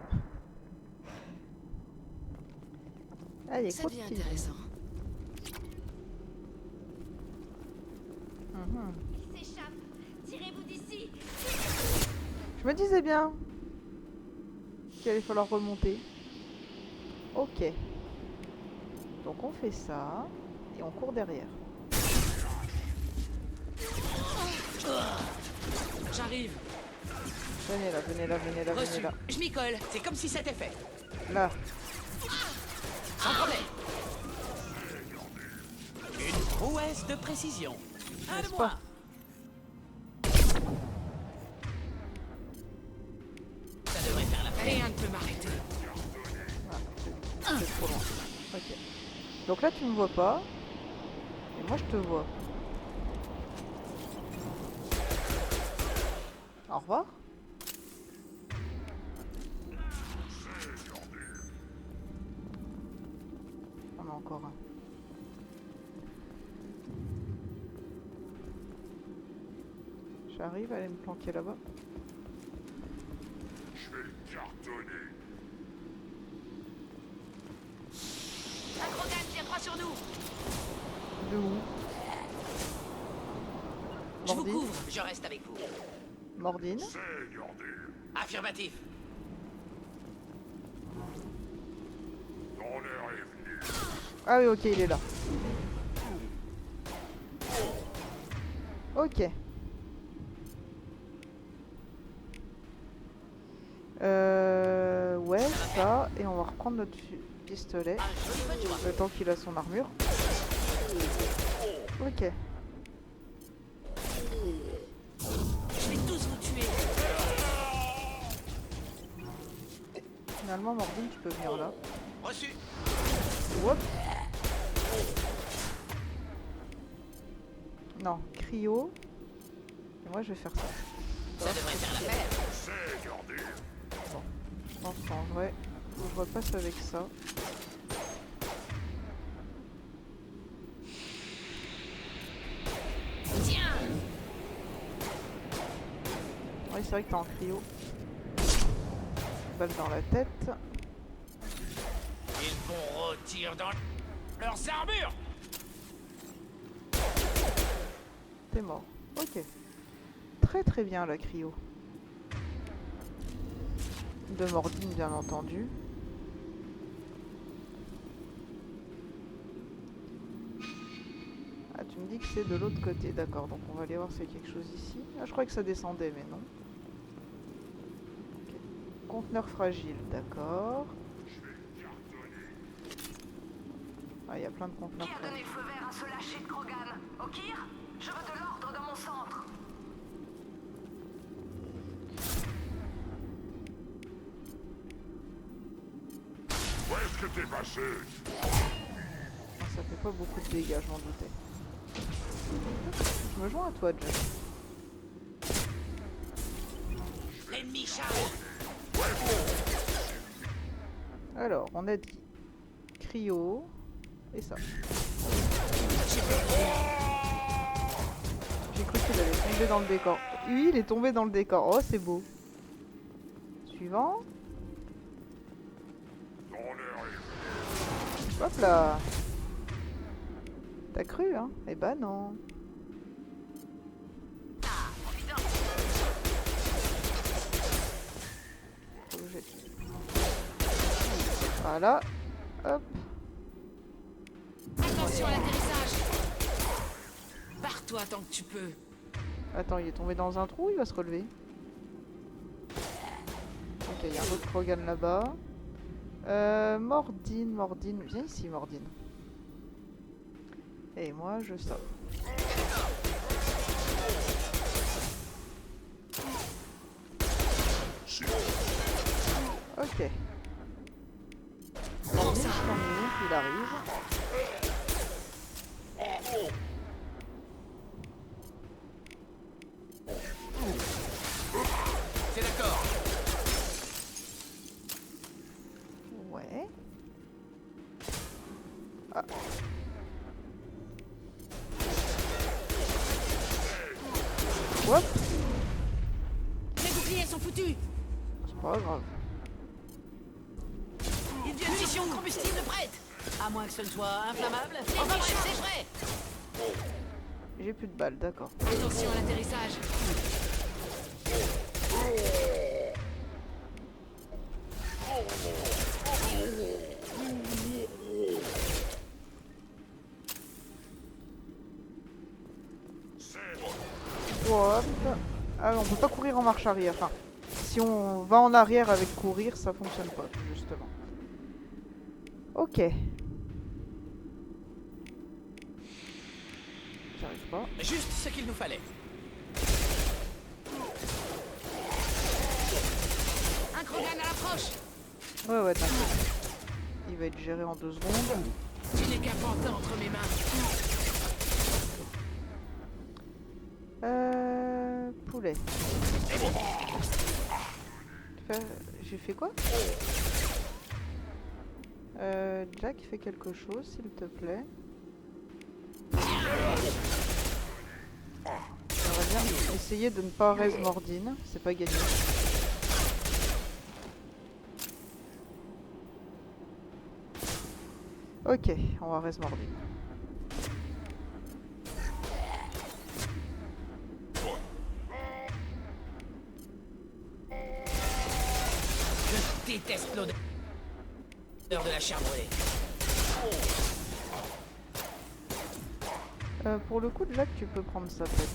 Allez, Ça devient continue. intéressant. Mhm. Il s'échappe. Tirez-vous d'ici. Je me disais bien qu'il allait falloir remonter. Ok. Donc on fait ça et on court derrière. J'arrive. Venez là, venez là, venez là, venez Reçu. là. Je m'y colle, c'est comme si c'était fait. Là. Sans problème. Une prouesse de précision. Un de N'est-ce moi. pas? Ça devrait faire l'affaire. Rien ne peut m'arrêter. Ah, c'est trop loin. Ok. Donc là tu me vois pas. Et moi je te vois. Au revoir. On a encore un. J'arrive à aller me planquer là-bas. Je vais le cartonner. Un Krogan tire droit sur nous. De où? Je vous Mordine? couvre, je reste avec vous. Mordine? Affirmatif. Ton heure est venue. Ah oui, ok, il est là. Ok. Ouais, ça. Et on va reprendre notre pistolet. Le temps qu'il a son armure. Ok. Je vais tous vous tuer. Finalement, Mordine, tu peux venir là. Reçu. Hop. Non, cryo. Et moi, je vais faire ça. Ça devrait faire l'affaire. Je pense qu'en vrai, faut que je repasse avec ça. Tiens. Oui, c'est vrai que t'es en cryo. Balle dans la tête. Ils vont retirer dans leurs armures. T'es mort. Ok. Très très bien la cryo. De Mordine bien entendu. Ah tu me dis que c'est de l'autre côté, d'accord. Donc on va aller voir s'il y a quelque chose ici. Ah je croyais que ça descendait mais non. Ok. Conteneur fragile, d'accord. Ah il y a plein de conteneurs Qui a donné fragiles. le feu vert à ce lâcher de Krogan? Okir? Je veux de l'ordre dans mon centre. Où est-ce que t'es passé? Ah, ça fait pas beaucoup de dégâts, je m'en doutais. Je me joins à toi, John. L'ennemi charge. Alors, on a dit cryo et ça. J'ai cru qu'il allait tomber dans le décor. Oui, il est tombé dans le décor. Oh, c'est beau. Suivant. Hop là. T'as cru, hein? Eh ben non. Voilà. Hop. Attention à l'atterrissage. Barre-toi tant que tu peux. Attends, il est tombé dans un trou, il va se relever. Ok, il y a un autre Krogan là-bas. Mordine, viens ici Mordine. Et moi je saute. Ok. Bon, ça. Il arrive. C'est d'accord. Ouais. Ah. Hop, Les boucliers sont foutus. c'est pas grave. Il devient munition de combustible prête. À moins que ce ne soit inflammable. Enfin bref, c'est prêt. J'ai plus de balles, d'accord. Attention à l'atterrissage. Hop. Ah, on peut pas courir en marche arrière. Enfin, si on va en arrière avec courir, ça fonctionne pas, justement. Ok. J'arrive pas. Juste ce qu'il nous fallait. Un Krogan à l'approche. Ouais, t'inquiète. Il va être géré en 2 secondes. Tu n'es qu'un pantin entre mes mains. Poulet. J'ai fait quoi? Jack, fais quelque chose, s'il te plaît. J'aimerais bien essayer de ne pas raise Mordine, c'est pas gagné. Ok, on va raise Mordine. Je déteste l'odeur de la chair brûlée. Pour le coup, Jack, tu peux prendre ça peut-être.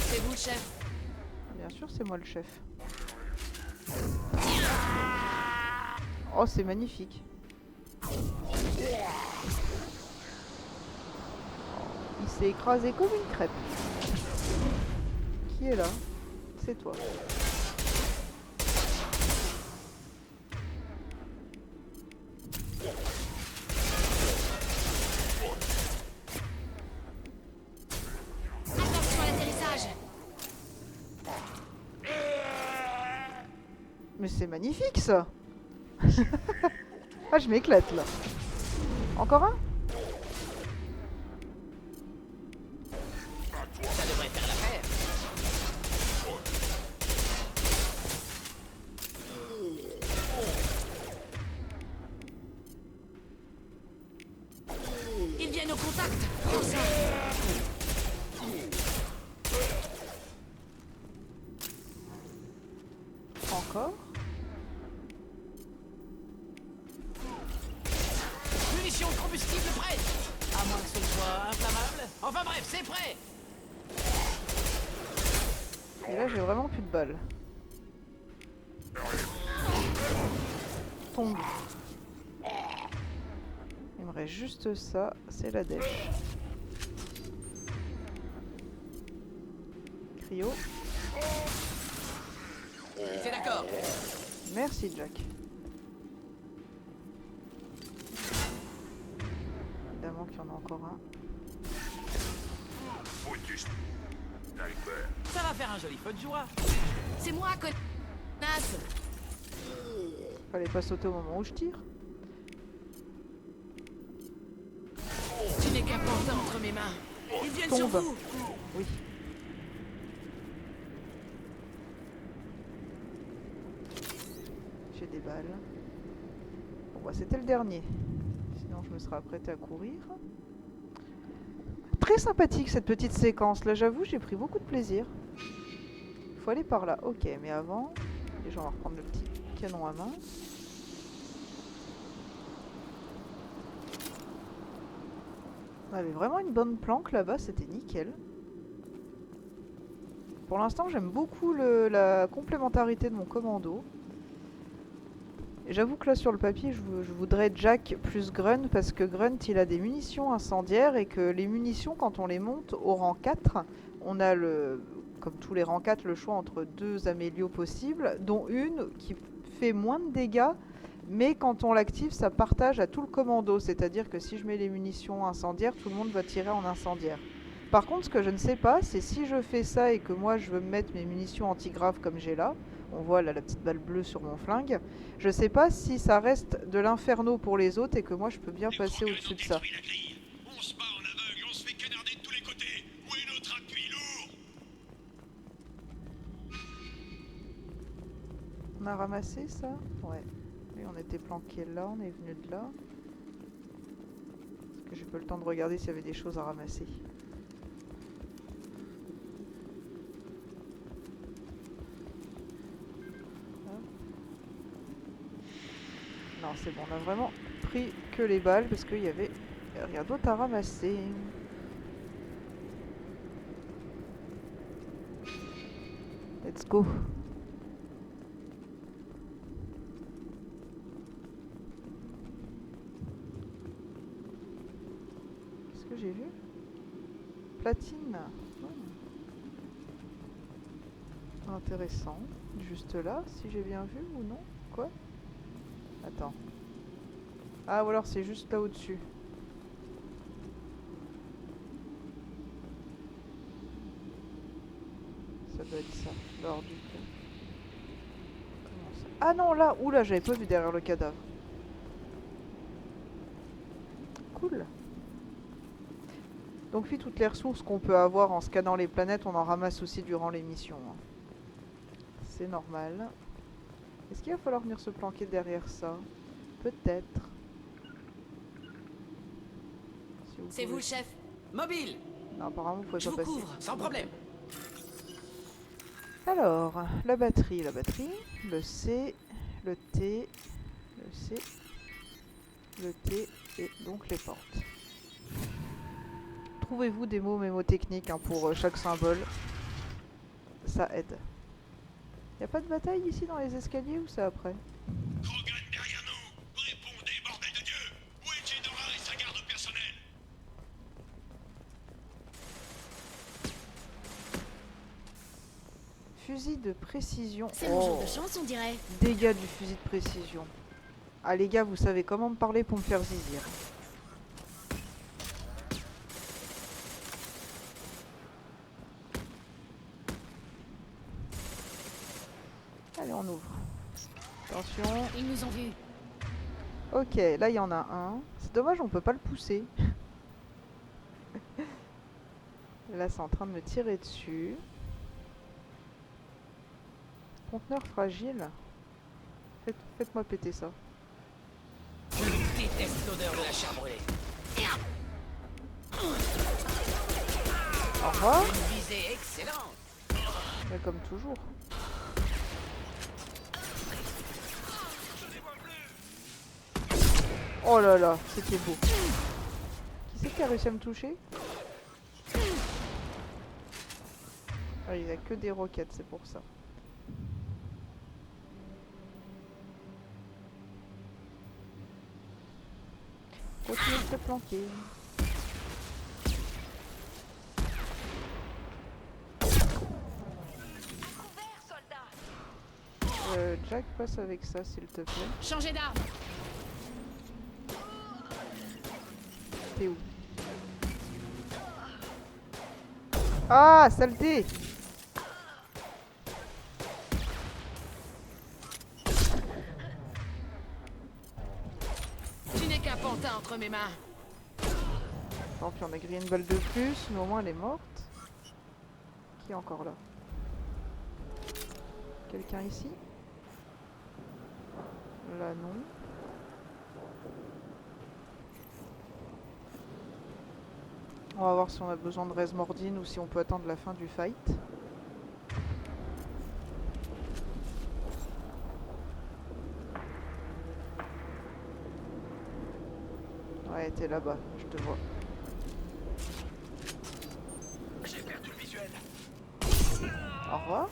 C'est vous le chef. Bien sûr, c'est moi le chef. Oh, c'est magnifique. Il s'est écrasé comme une crêpe. Qui est là? C'est toi. Attention à l'atterrissage. Mais c'est magnifique ça. Ah, je m'éclate là. Encore un? Ça devrait faire l'affaire. Ils viennent au contact. Prends ça. Encore? Munition de combustible prête. À moins que ce ne soit inflammable. Enfin bref, c'est prêt. Et là, j'ai vraiment plus de balles. Tombe. Il me reste juste ça, c'est la dèche. Cryo. C'est d'accord. Merci Jack. Évidemment qu'il y en a encore un. Ça va faire un joli feu de joie. C'est moi, connasse. Fallait pas sauter au moment où je tire. Tu n'es qu'un pantin entre mes mains. Ils viennent sur Tombe. vous. Oui. J'ai des balles. Bon bah c'était le dernier. Sinon je me serais apprêté à courir. Très sympathique cette petite séquence là, j'avoue, j'ai pris beaucoup de plaisir. Faut aller par là. Ok, mais avant, déjà on va reprendre le petit canon à main. On avait vraiment une bonne planque là-bas, c'était nickel. Pour l'instant, j'aime beaucoup la complémentarité de mon commando. Et j'avoue que là, sur le papier, je voudrais Jack plus Grunt, parce que Grunt, il a des munitions incendiaires, et que les munitions, quand on les monte au rang 4, on a, comme tous les rangs 4, le choix entre 2 amélios possibles, dont une qui fait moins de dégâts, mais quand on l'active, ça partage à tout le commando. C'est-à-dire que si je mets les munitions incendiaires, tout le monde va tirer en incendiaire. Par contre, ce que je ne sais pas, c'est si je fais ça et que moi je veux mettre mes munitions anti-graves comme j'ai là, on voit là la petite balle bleue sur mon flingue, je sais pas si ça reste de l'inferno pour les autres et que moi je peux bien passer au-dessus de ça. On se bat en aveugle, on se fait canarder de tous les côtés. Où est notre appui lourd? On a ramassé ça? Ouais. Et on était planqué là, on est venu de là. Est-ce que j'ai pas le temps de regarder s'il y avait des choses à ramasser? Non, c'est bon, on a vraiment pris que les balles parce qu'il y avait rien d'autre à ramasser. Let's go. Qu'est-ce que j'ai vu? Platine. Intéressant. Juste là, si j'ai bien vu ou non? Quoi? Attends. Ah, ou alors c'est juste là au-dessus. Ça doit être ça, l'or du coup. Comment ça? Ah non, là! Oula, j'avais pas vu derrière le cadavre. Cool. Donc puis toutes les ressources qu'on peut avoir en scannant les planètes, on en ramasse aussi durant les missions. C'est normal. Est-ce qu'il va falloir venir se planquer derrière ça? Peut-être. Si C'est vous le chef. Mobile. Non, apparemment vous pouvez Je pas vous passer. couvre, sans problème. Alors, la batterie, le C, le T, le C, le T et donc les portes. Trouvez-vous des mots mémotechniques pour chaque symbole. Ça aide. Y a pas de bataille ici dans les escaliers ou c'est après? Krogan derrière nous! Répondez, bordel de Dieu! Où est Jedora et sa garde personnelle? Fusil de précision. C'est mon jour de chance, on dirait. Dégâts du fusil de précision. Ah les gars, vous savez comment me parler pour me faire zizir. Allez, on ouvre. Attention. Ils nous ont vus. Ok, là il y en a un. C'est dommage, on peut pas le pousser. Là, c'est en train de me tirer dessus. Conteneur fragile. Faites-moi péter ça. Je déteste l'odeur de la chair brûlée. Au revoir. Une visée excellente. Mais comme toujours. Oh là là, c'était beau. Qui c'est qui a réussi à me toucher? Ah, il a que des roquettes, c'est pour ça. Continue de te planquer. Jack, passe avec ça, s'il te plaît. Changez d'arme. T'es où? Ah, saleté! Tu n'es qu'un pantin entre mes mains. Tant pis, on a grillé une balle de plus, mais au moins elle est morte. Qui est encore là? Quelqu'un ici? Là, non. On va voir si on a besoin de Resmordine ou si on peut attendre la fin du fight. Ouais, t'es là-bas, je te vois. Au revoir.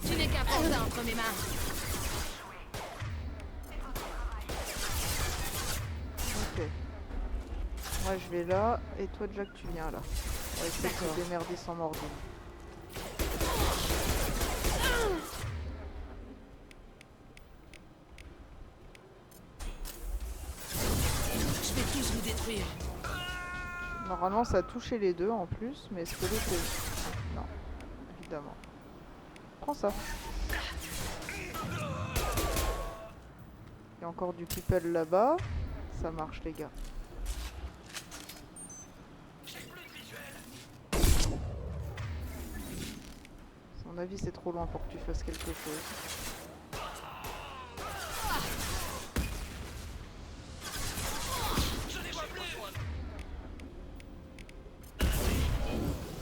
Tu n'es qu'un pantin entre mes mains. Ok. Moi je vais là, et toi Jack tu viens là. On va essayer de se démerder sans mordre. Je vais tous vous détruire. Normalement ça a touché les deux en plus, mais est-ce que l'autre est... Non, évidemment. Prends ça. Il y a encore du people là-bas. Ça marche les gars. À mon avis c'est trop loin pour que tu fasses quelque chose.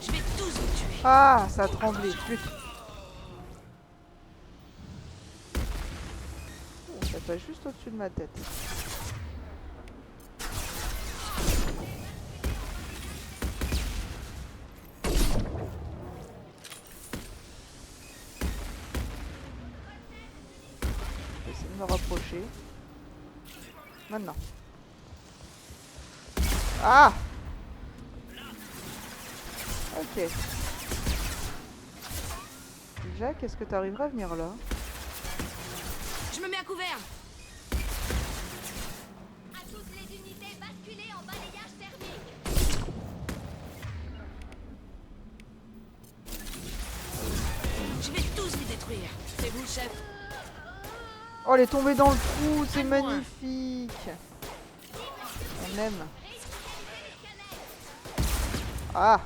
Je vais tous vous tuer. Ah, ça a tremblé. Flûte. Oh, ça passe juste au-dessus de ma tête. Je vais essayer de me rapprocher. Maintenant. Ah! Ok. Jack, est-ce que tu arriveras à venir là? Je me mets à couvert. À toutes les unités, basculez en balayage thermique. Je vais tous vous détruire. C'est vous le chef. Oh, elle est tombée dans le trou, c'est À moi. magnifique. On aime. Ah!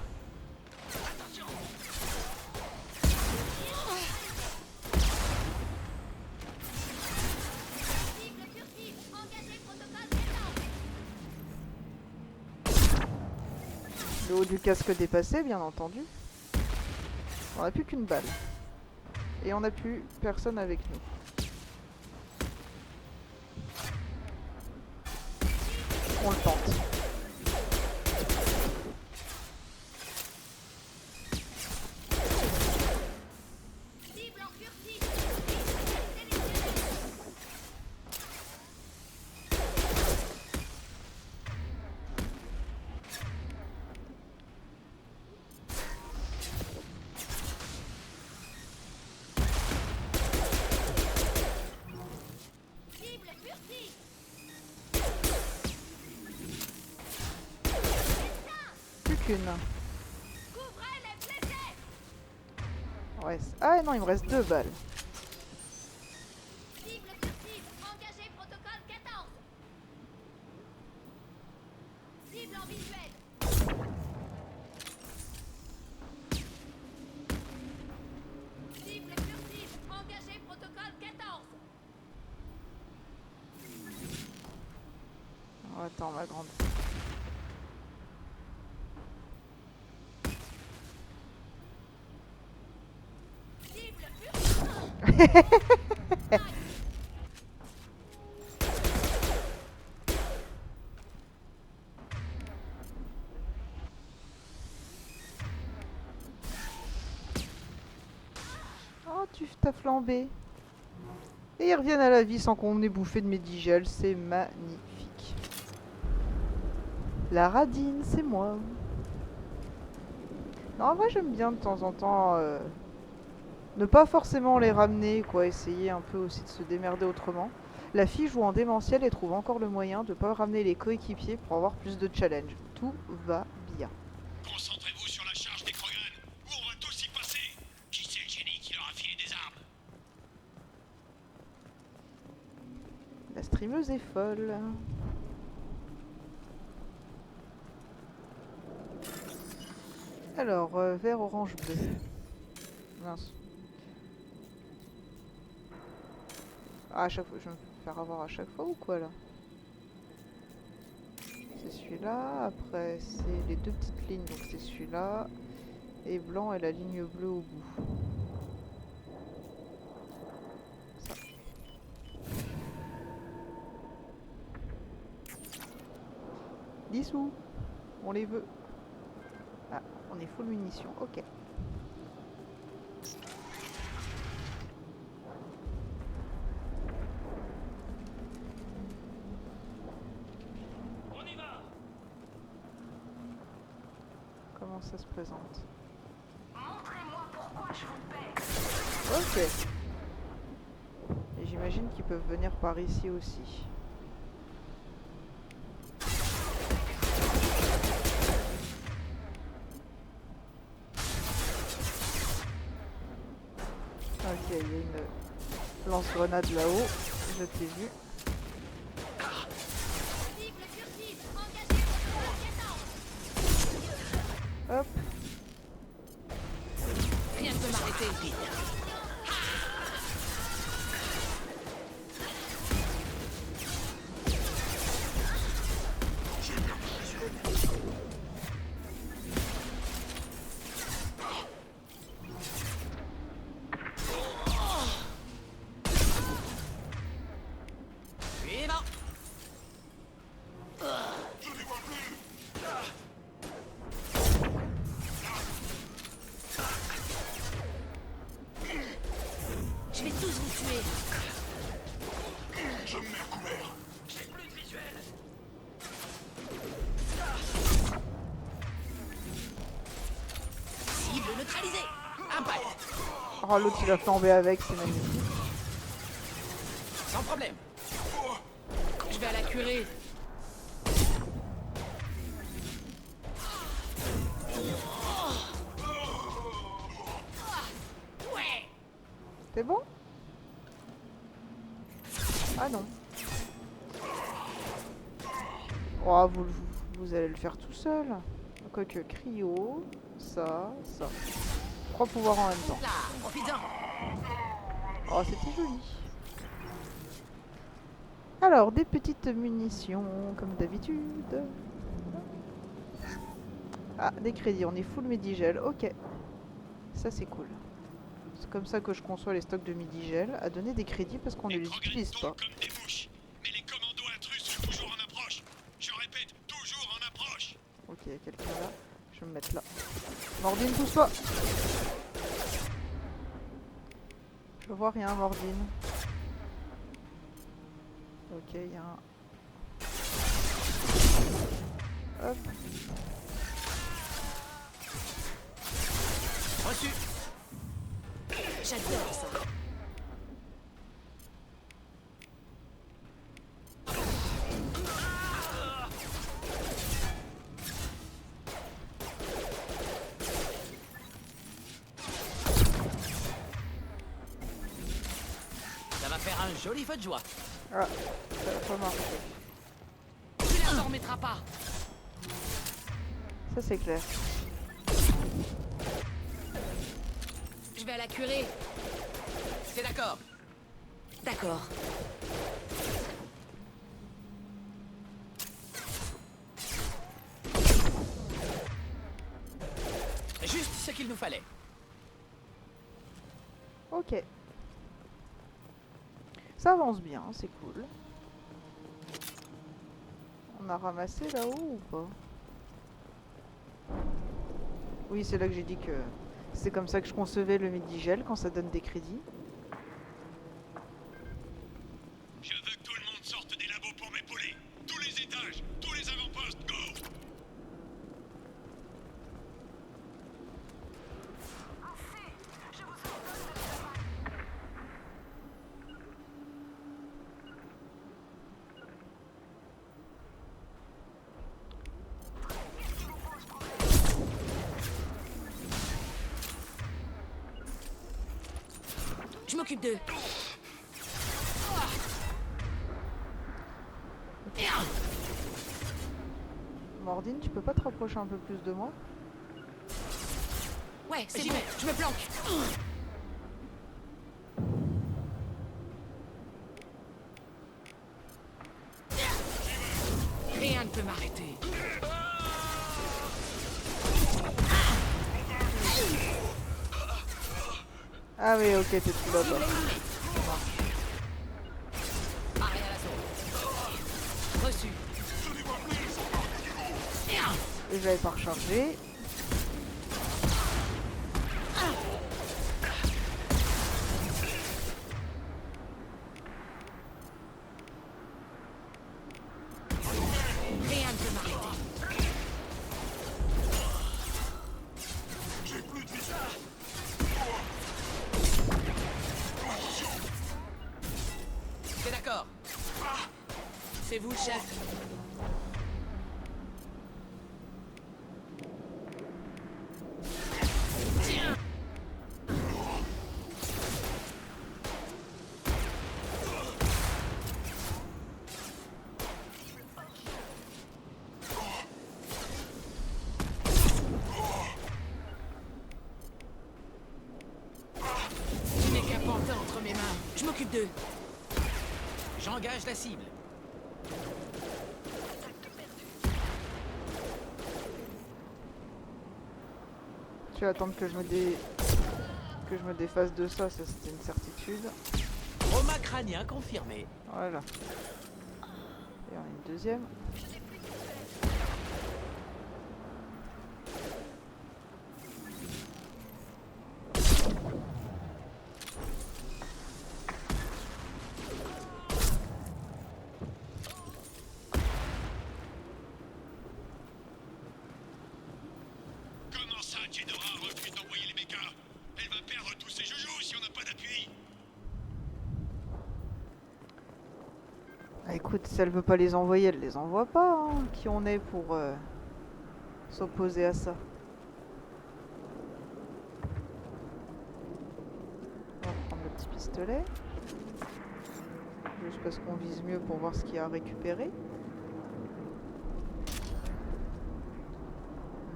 Le haut du casque dépassé, bien entendu. On n'a plus qu'une balle. Et on n'a plus personne avec nous. On le tente. Cible en furtif. Cible furtif. Plus qu'une. Couvrez les blessés. Ouais. Ah non, il me reste 2 balles. Cible furtive. Engagez protocole 14. Cible en visuel. Cible furtive. Engagez protocole 14. Oh, attends, ma grande. Cible furtive. Oh, tu t'as flambé. Et ils reviennent à la vie sans qu'on ait bouffé de médigel. C'est magnifique. La radine, c'est moi. Non, en vrai, j'aime bien de temps en temps ne pas forcément les ramener, quoi. Essayer un peu aussi de se démerder autrement. La fille joue en démentiel et trouve encore le moyen de pas ramener les coéquipiers pour avoir plus de challenge. Tout va bien. Concentrez-vous sur la charge des Krogan, ou on va tous y passer. Qui c'est le génie qui leur a filé des armes? La streameuse est folle. Alors, vert, orange, bleu. Mince. Ah, à chaque fois, je vais me faire avoir à chaque fois ou quoi là? C'est celui-là, après c'est les 2 petites lignes, donc c'est celui-là. Et blanc et la ligne bleue au bout. Ça. Dissous. On les veut. Ah, on est full munitions, ok. ça se présente. Montrez-moi pourquoi je vous paie. Ok. Et j'imagine qu'ils peuvent venir par ici aussi. Ok, il y a une lance-grenade là-haut. Je t'ai vu. Hop. Rien ne peut m'arrêter. Suivant. Je vais tous vous tuer. Je me mets à couvert. J'ai plus de visuel. Cible neutralisée. Impact. Oh, l'autre il a flambé avec, c'est magnifique. Sans problème. Je vais à la curée. Ouais. C'est bon? Ah non. Oh, vous allez le faire tout seul. Quoique, cryo, ça. 3 pouvoirs en même temps. Là, profite-en. Oh, c'était joli. Alors, des petites munitions, comme d'habitude. Ah, des crédits, on est full Medigel, ok. Ça, c'est cool. C'est comme ça que je conçois les stocks de Medigel, à donner des crédits parce qu'on ne les utilise pas. Comme des mouches, mais les commandos intrus sont toujours en approche. Je répète, toujours en approche. Ok, il y a quelqu'un là. Je vais me mettre là. Mordine, pousse-toi. Je vois rien, Mordine. Ok, il y a un... Hop. Reçu. J'adore ça. Ça va faire un joli feu de joie. Ah, ça va pas marcher. Tu la t'en remettras pas. Ça, c'est clair. Je vais à la curée. C'est d'accord. D'accord. Juste ce qu'il nous fallait. Ok. Ça avance bien, c'est cool. On a ramassé là-haut ou pas? Oui, c'est là que j'ai dit que c'est comme ça que je concevais le Medigel quand ça donne des crédits. Je veux que tout le monde sorte des labos pour m'épauler. Tous les étages, tous les avant-postes, go! Assez. Je vous ordonne de faire Je m'occupe d'eux. Mordine, tu peux pas te rapprocher un peu plus de moi? Ouais, c'est bon. Je me planque. Rien ne peut m'arrêter. Ah oui, ok, t'es tout là-bas. Arrêt à l'assaut. Reçu. Et j'avais pas rechargé. Rien ne peut m'arrêter. C'est vous le chef. Tu n'es qu'un pantin entre mes mains. Je m'occupe d'eux. J'engage la cible. Je vais attendre que je me défasse de ça, ça c'était une certitude. Trauma crânien confirmé. Voilà. Et on a une deuxième. Comment ça, Jedora refuse d'envoyer les mechas? Elle va perdre tous ses joujoux si on n'a pas d'appui. Ah, écoute, si elle veut pas les envoyer, elle les envoie pas. Hein. Qui on est pour s'opposer à ça? On va prendre le petit pistolet. Juste parce qu'on vise mieux pour voir ce qu'il y a à récupérer.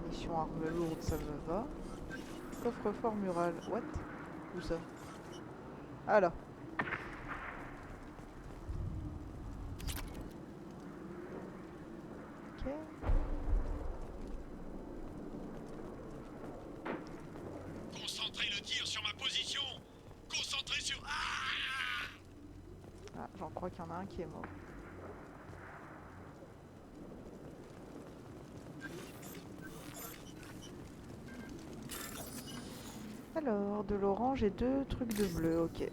Munitions armes lourdes, ça me va. Coffre-fort mural. What? Où ça? Ah là. Ok. Concentrez le tir sur ma position. Concentrez sur... Ah, j'en crois qu'il y en a un qui est mort. Alors, de l'orange et 2 trucs de bleu, ok.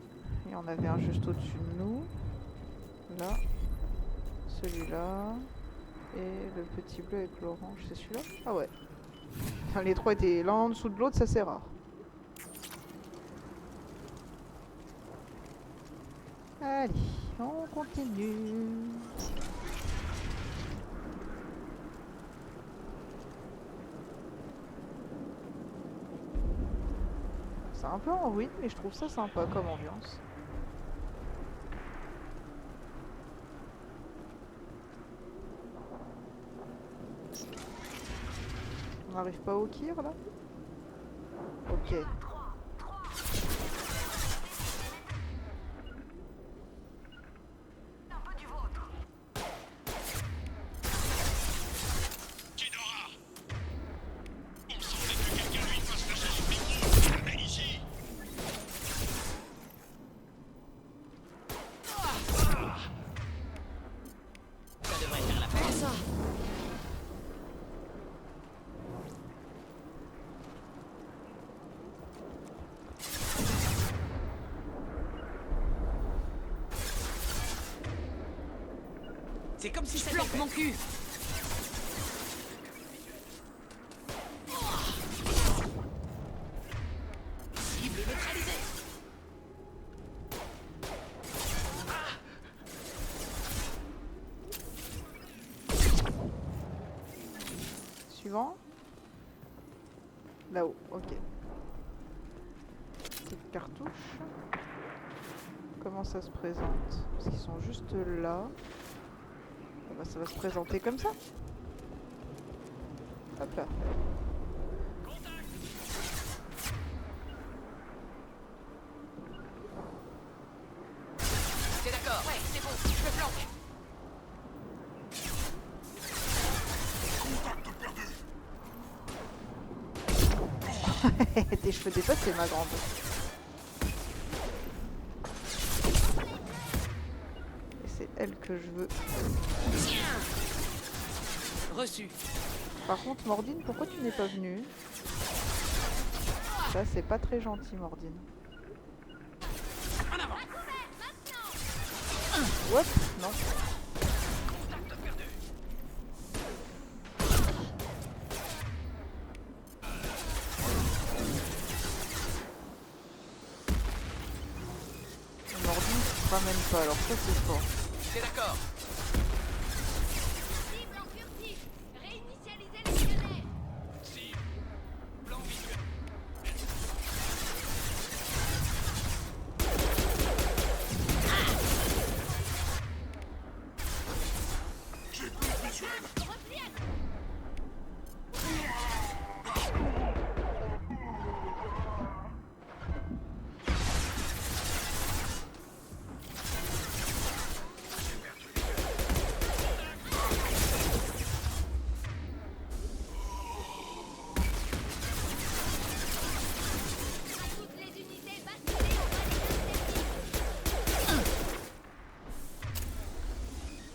Il y en avait un juste au-dessus de nous. Là. Celui-là. Et le petit bleu avec l'orange, c'est celui-là? Ah ouais. Enfin, les trois étaient l'un en dessous de l'autre, ça c'est rare. Allez, on continue. C'est un peu en ruine, mais je trouve ça sympa comme ambiance. On n'arrive pas au kir là? Ok. Jedora! On semblait que quelqu'un lui fasse lâcher son micro. La belle ici. Ça devrait faire l'affaire. Ça. C'est comme si ça Planque mon cul. cible neutralisée. Suivant. Là-haut, ok. Petite cartouche. Comment ça se présente? Parce qu'ils sont juste là. Ah bah, ça va se présenter comme ça. Hop là. C'est d'accord. Ouais, c'est bon. Je me flanque. Tes cheveux dépassés, ma grande. Et c'est elle que je veux. Reçu. Par contre, Mordine, pourquoi tu n'es pas venue? Ça, c'est pas très gentil, Mordine. En avant. What? Non. Mordine, tu te ramènes pas, alors ça c'est fort. C'est d'accord.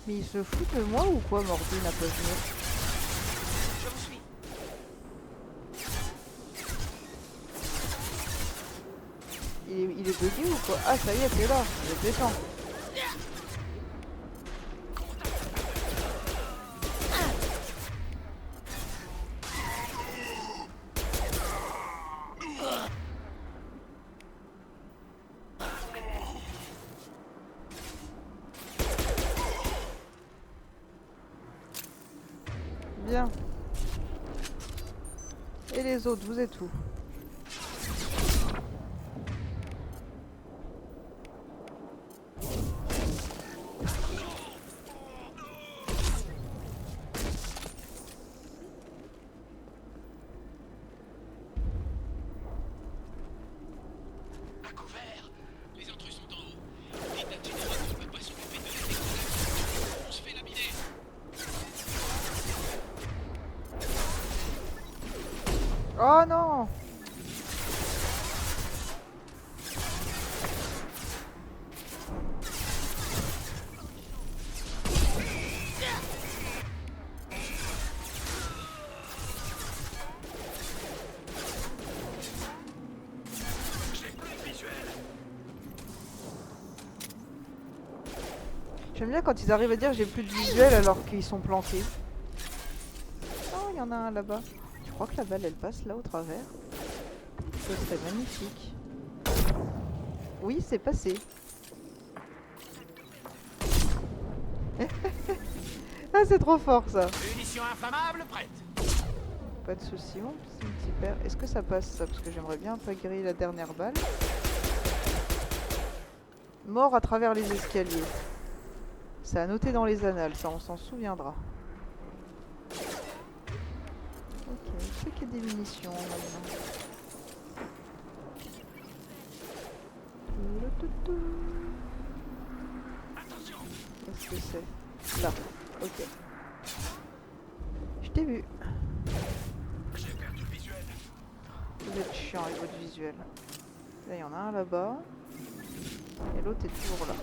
Mais il se fout de moi ou quoi, Mordi n'a pas venir? Je vous suis. Il est bugué ou quoi? Ah ça y est, t'es là, je descends. Bien. Et les autres, vous êtes où? À couvert. Les intrus sont en haut. Dites à Général qu'on ne peut pas s'occuper de la découverte. On se fait laminer. Oh non! J'aime bien quand ils arrivent à dire j'ai plus de visuel alors qu'ils sont plantés. Oh, il y en a un là-bas. Je crois que la balle elle passe là au travers. Ce serait magnifique. Oui, c'est passé. Ah, c'est trop fort ça. Munition inflammable prête. Pas de soucis, mon petit père. Est-ce que ça passe ça? Parce que j'aimerais bien pas griller la dernière balle. Mort à travers les escaliers. C'est à noter dans les annales, ça on s'en souviendra. Ok, je sais qu'il y a des munitions maintenant. Qu'est-ce que c'est? Là, ok. Je t'ai vu. J'ai perdu le visuel. Vous êtes chiant avec votre visuel. Là, il y en a un là-bas. Et l'autre est toujours là.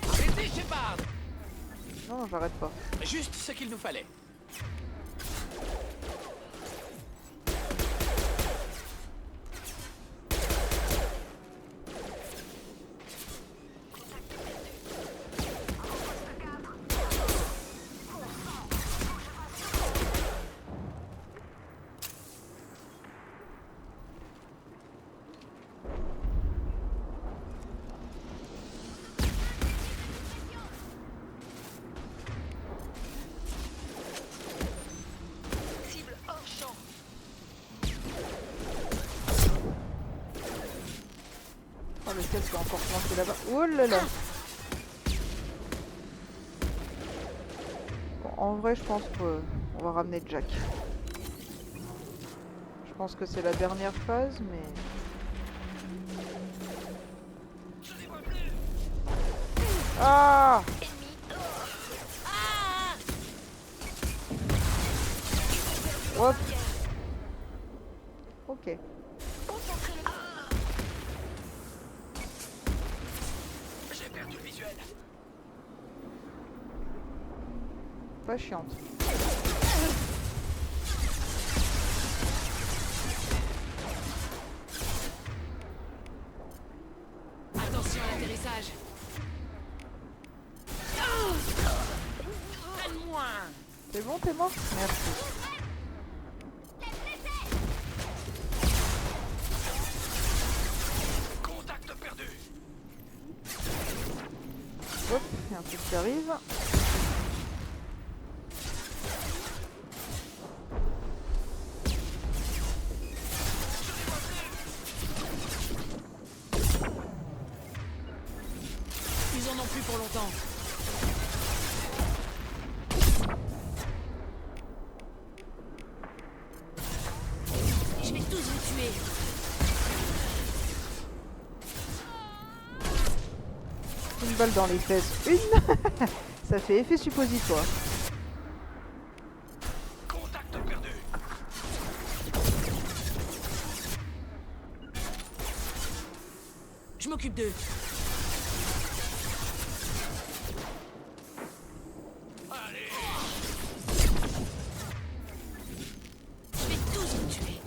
Arrêtez, Shepard. Non, j'arrête pas. Juste ce qu'il nous fallait. Oh, le casque est encore planté là-bas. Oh là là! Bon, en vrai, je pense qu'on va ramener Jack. Je pense que c'est la dernière phase, mais... Ah! Hop! Ok. J'ai perdu le visuel. Pas chiante. Attention à l'atterrissage. Donne-moi. C'est bon, t'es mort? Merci. Contact perdu. Hop, il y a un truc qui arrive. pour longtemps. Je vais tous vous tuer. Une balle dans les fesses. Une. Ça fait effet suppositoire. Contact perdu. Je m'occupe d'eux. Allez. Je vais tous vous tuer.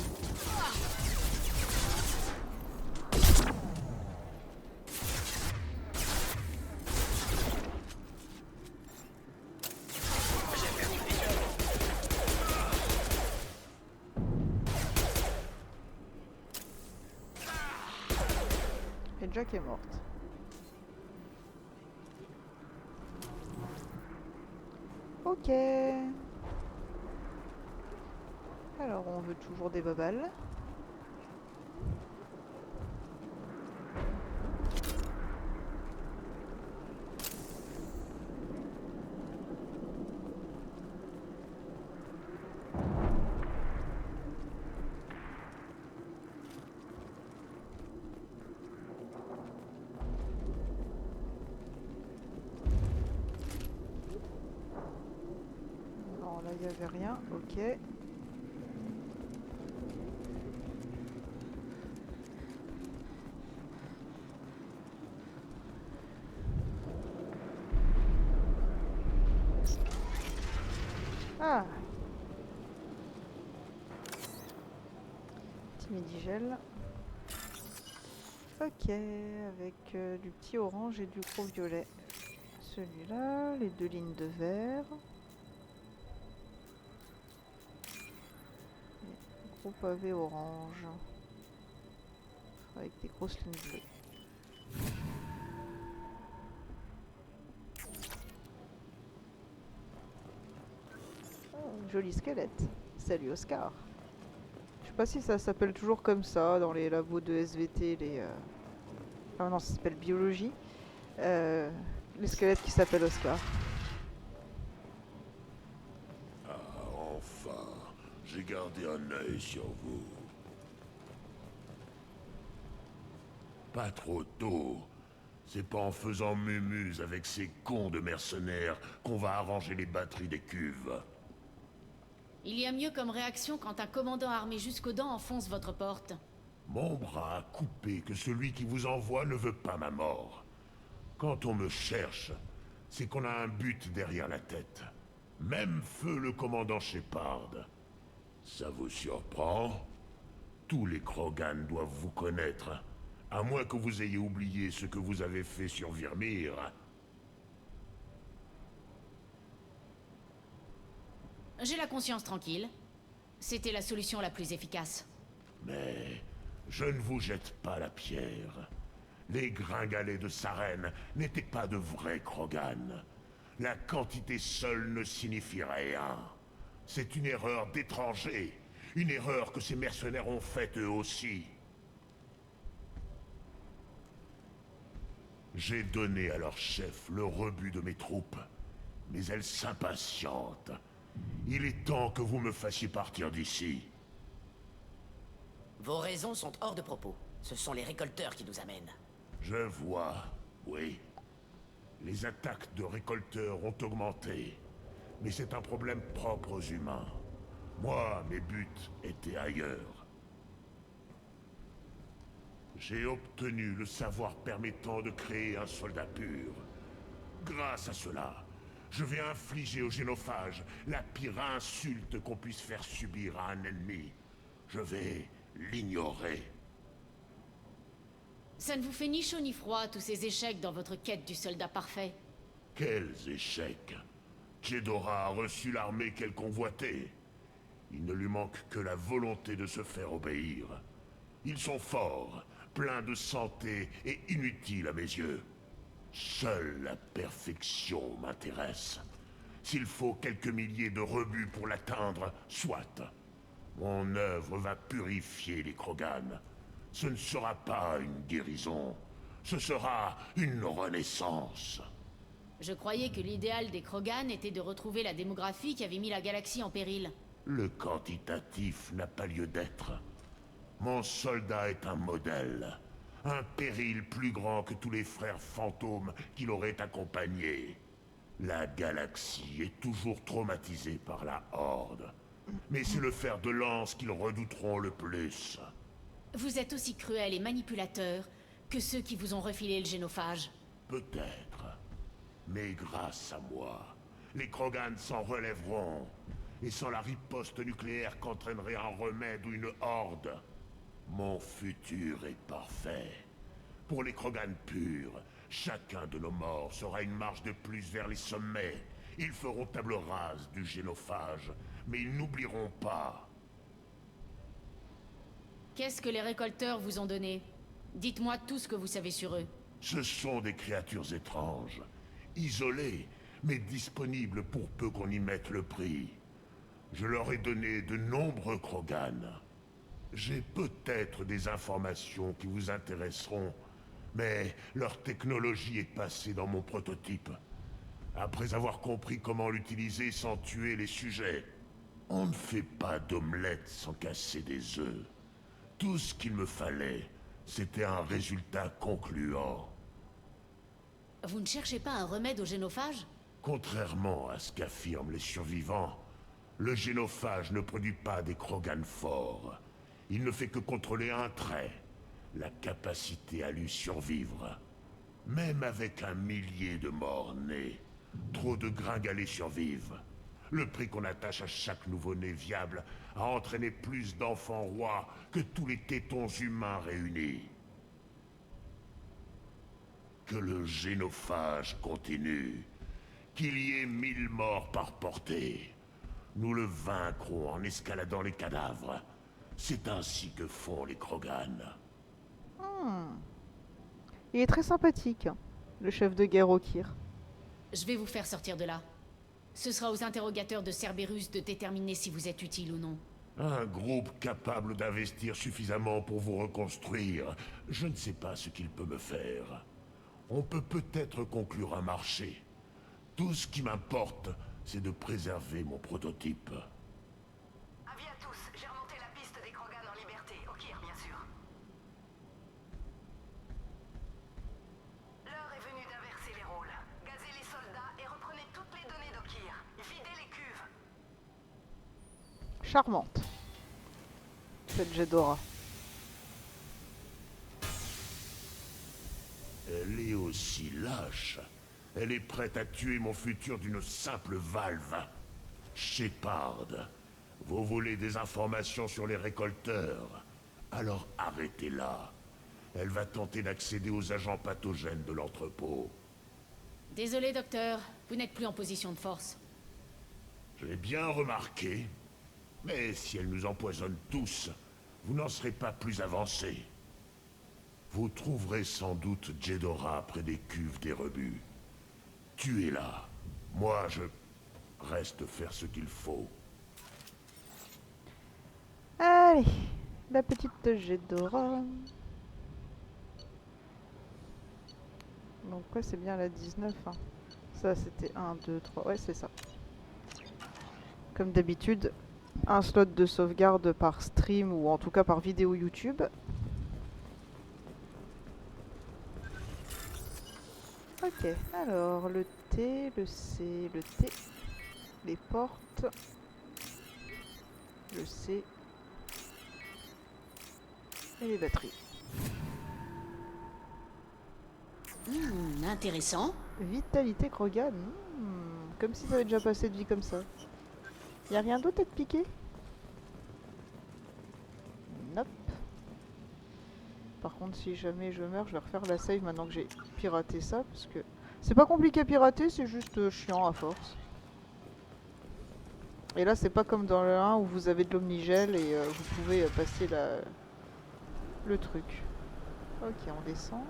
Et Jack est morte. Ok. Alors on veut toujours des babales. Non, là il n'y avait rien, ok. Ah, petit midi-gel. Ok, avec du petit orange et du gros violet. Celui-là, les 2 lignes de vert. Et gros pavé orange. Avec des grosses lignes bleues. Joli squelette. Salut Oscar. Je sais pas si ça s'appelle toujours comme ça dans les labos de SVT, Ah non, ça s'appelle biologie. Les squelettes qui s'appellent Oscar. Ah, enfin, j'ai gardé un œil sur vous. Pas trop tôt. C'est pas en faisant mumuse avec ces cons de mercenaires qu'on va arranger les batteries des cuves. Il y a mieux comme réaction quand un commandant armé jusqu'aux dents enfonce votre porte. Mon bras a coupé que celui qui vous envoie ne veut pas ma mort. Quand on me cherche, c'est qu'on a un but derrière la tête. Même feu le commandant Shepard. Ça vous surprend? Tous les Krogan doivent vous connaître. À moins que vous ayez oublié ce que vous avez fait sur Virmir. J'ai la conscience tranquille. C'était la solution la plus efficace. Mais je ne vous jette pas la pierre. Les gringalets de Sarène n'étaient pas de vrais Krogan. La quantité seule ne signifie rien. C'est une erreur d'étrangers. Une erreur que ces mercenaires ont faite eux aussi. J'ai donné à leur chef le rebut de mes troupes. Mais elles s'impatientent. Il est temps que vous me fassiez partir d'ici. Vos raisons sont hors de propos. Ce sont les récolteurs qui nous amènent. Je vois, oui. Les attaques de récolteurs ont augmenté. Mais c'est un problème propre aux humains. Moi, mes buts étaient ailleurs. J'ai obtenu le savoir permettant de créer un soldat pur. Grâce à cela, je vais infliger aux génophages la pire insulte qu'on puisse faire subir à un ennemi. Je vais l'ignorer. Ça ne vous fait ni chaud ni froid, tous ces échecs dans votre quête du soldat parfait? Quels échecs! Jedora a reçu l'armée qu'elle convoitait. Il ne lui manque que la volonté de se faire obéir. Ils sont forts, pleins de santé et inutiles à mes yeux. Seule la perfection m'intéresse. S'il faut quelques milliers de rebuts pour l'atteindre, soit. Mon œuvre va purifier les Krogan. Ce ne sera pas une guérison. Ce sera une renaissance. Je croyais que l'idéal des Krogan était de retrouver la démographie qui avait mis la galaxie en péril. Le quantitatif n'a pas lieu d'être. Mon soldat est un modèle. Un péril plus grand que tous les frères fantômes qui l'auraient accompagné. La galaxie est toujours traumatisée par la Horde. Mais c'est le fer de lance qu'ils redouteront le plus. Vous êtes aussi cruel et manipulateur que ceux qui vous ont refilé le génophage. Peut-être. Mais grâce à moi, les Krogan s'en relèveront. Et sans la riposte nucléaire qu'entraînerait un remède ou une horde, mon futur est parfait. Pour les Krogan purs, chacun de nos morts sera une marche de plus vers les sommets. Ils feront table rase du génophage, mais ils n'oublieront pas. Qu'est-ce que les récolteurs vous ont donné? Dites-moi tout ce que vous savez sur eux. Ce sont des créatures étranges, isolées, mais disponibles pour peu qu'on y mette le prix. Je leur ai donné de nombreux Krogan. J'ai peut-être des informations qui vous intéresseront, mais leur technologie est passée dans mon prototype. Après avoir compris comment l'utiliser sans tuer les sujets, on ne fait pas d'omelette sans casser des œufs. Tout ce qu'il me fallait, c'était un résultat concluant. Vous ne cherchez pas un remède au génophage? Contrairement à ce qu'affirment les survivants, le génophage ne produit pas des Krogan forts. Il ne fait que contrôler un trait, la capacité à lui survivre. Même avec 1 millier de morts nés, trop de gringalés survivent. Le prix qu'on attache à chaque nouveau-né viable a entraîné plus d'enfants rois que tous les tétons humains réunis. Que le génophage continue. Qu'il y ait 1000 morts par portée. Nous le vaincrons en escaladant les cadavres. C'est ainsi que font les Krogan. Il est très sympathique, hein, le chef de guerre Okir. Je vais vous faire sortir de là. Ce sera aux interrogateurs de Cerberus de déterminer si vous êtes utile ou non. Un groupe capable d'investir suffisamment pour vous reconstruire. Je ne sais pas ce qu'il peut me faire. On peut peut-être conclure un marché. Tout ce qui m'importe, c'est de préserver mon prototype. Avis à tous, j'ai remonté la piste des Krogan en liberté. Okir, bien sûr. L'heure est venue d'inverser les rôles. Gazez les soldats et reprenez toutes les données d'Okir. Videz les cuves. Charmante, cette Jedora. Elle est aussi lâche. Elle est prête à tuer mon futur d'une simple valve. Shepard, vous voulez des informations sur les récolteurs? Alors arrêtez-la. Elle va tenter d'accéder aux agents pathogènes de l'entrepôt. Désolé, docteur. Vous n'êtes plus en position de force. Je l'ai bien remarqué. Mais si elle nous empoisonne tous, vous n'en serez pas plus avancés. Vous trouverez sans doute Jedora près des cuves des rebuts. Tuez-la. Moi, je reste faire ce qu'il faut. Allez, la petite Jedora. Donc ouais, c'est bien la 19. Hein. Ça, c'était 1, 2, 3. Ouais, c'est ça. Comme d'habitude, un slot de sauvegarde par stream ou en tout cas par vidéo YouTube. Ok, alors le T, le C, le T, les portes, le C et les batteries. Intéressant. Vitalité Krogan, comme si ça avait déjà passé de vie comme ça. Y a rien d'autre à te piquer? Nope. Par contre, si jamais je meurs, je vais refaire la save maintenant que j'ai piraté ça, parce que c'est pas compliqué à pirater, c'est juste chiant à force. Et là, c'est pas comme dans le 1 où vous avez de l'omnigel et vous pouvez passer le truc. Ok, on descend.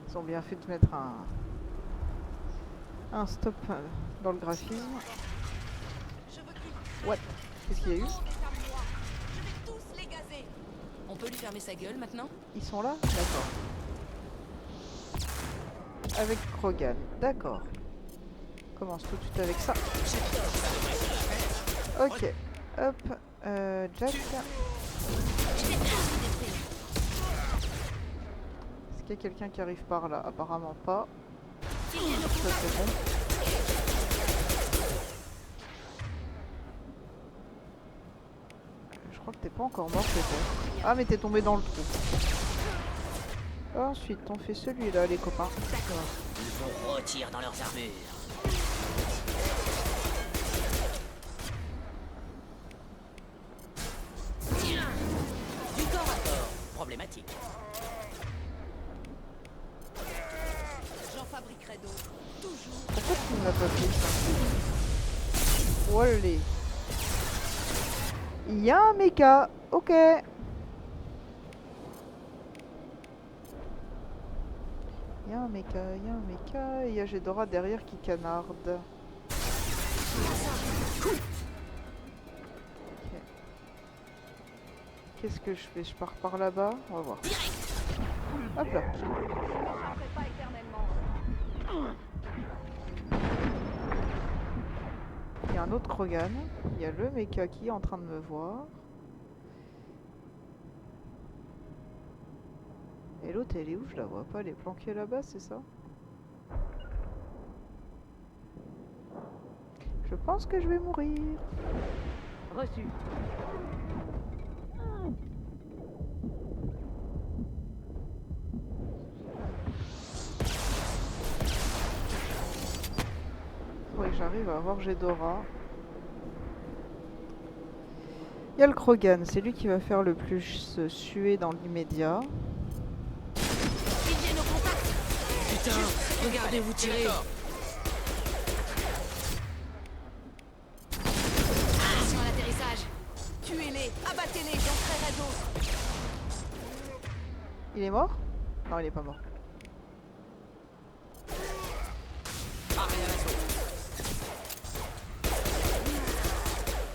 Ils ont bien fait de mettre un stop dans le graphisme. What? Qu'est-ce qu'il y a eu? peut lui fermer sa gueule maintenant? Ils sont là? D'accord. Avec Krogan, d'accord. Commence tout de suite avec ça. Ok, hop, Jack. Est-ce qu'il y a quelqu'un qui arrive par là? Apparemment pas. Ça c'est bon. Je crois que t'es pas encore mort peut-être. Ah mais t'es tombé dans le trou. Ensuite on fait celui-là les copains. D'accord. Ils vont rôtir dans leurs armures. Tiens, du corps à corps. Problématique. J'en fabriquerai d'autres. Toujours. Pourquoi tu ne l'as pas fait ça? Wallé. Il y a un méca. Ok. Il y a un méca, il y a un méca. Et il y a Ghidorah derrière qui canarde. Ok. Qu'est-ce que je fais? Je pars par là-bas? On va voir. Hop là. Il y a un autre Krogan. Il y a le mecha qui est en train de me voir. Et l'autre elle est où? Je la vois pas. Elle est planquée là-bas, c'est ça? Je pense que je vais mourir. Reçu. Faudrait que j'arrive à avoir Ghidorah. Il y a le Krogan, c'est lui qui va faire le plus suer dans l'immédiat. Ils viennent au contact. Putain, regardez-vous tirer. Attention à l'atterrissage. Tuez-les, abattez-les, j'en créerai d'autres. Il est mort? Non, il est pas mort.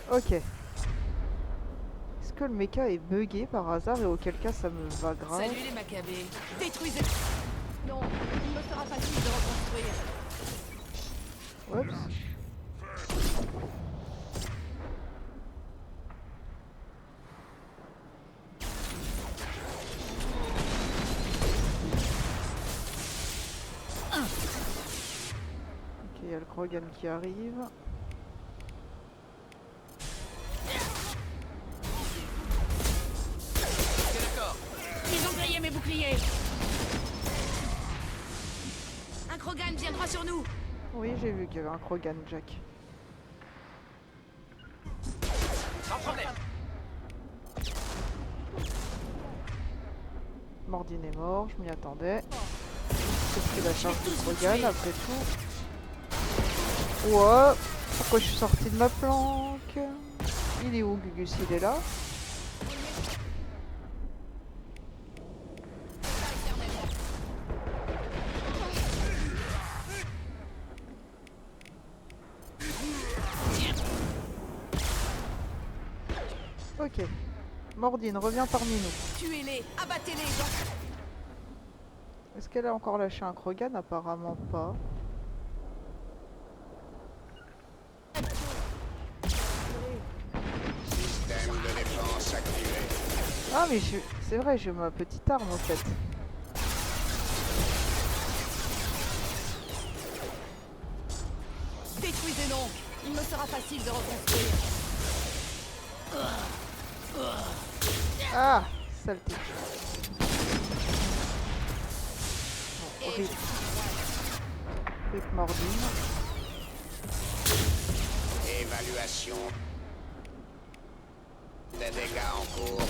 Ok. Est-ce que le mecha est bugué par hasard et auquel cas ça me va grave? Salut les macabées. Détruisez. Non, il me sera facile de reconstruire. Oups. Ok, il y a le Krogan qui arrive. Ils ont grillé mes boucliers. Un Krogan vient droit sur nous. Oui, j'ai vu qu'il y avait un Krogan, Jack. Sans problème. Mordine est mort, je m'y attendais. C'est la charge du Krogan après tout. Ouah, pourquoi je suis sortie de ma planque? Il est où, Gugus? Il est là? Ok. Mordine, reviens parmi nous. Tuez-les, abattez-les, Est-ce qu'elle a encore lâché un Krogan? Apparemment pas. Système de défense activé. Ah mais c'est vrai, j'ai ma petite arme en fait. détruisez donc. Il me sera facile de reconstruire. Ah, saleté. Bon, rip. Rip Mordine. Évaluation des dégâts en cours.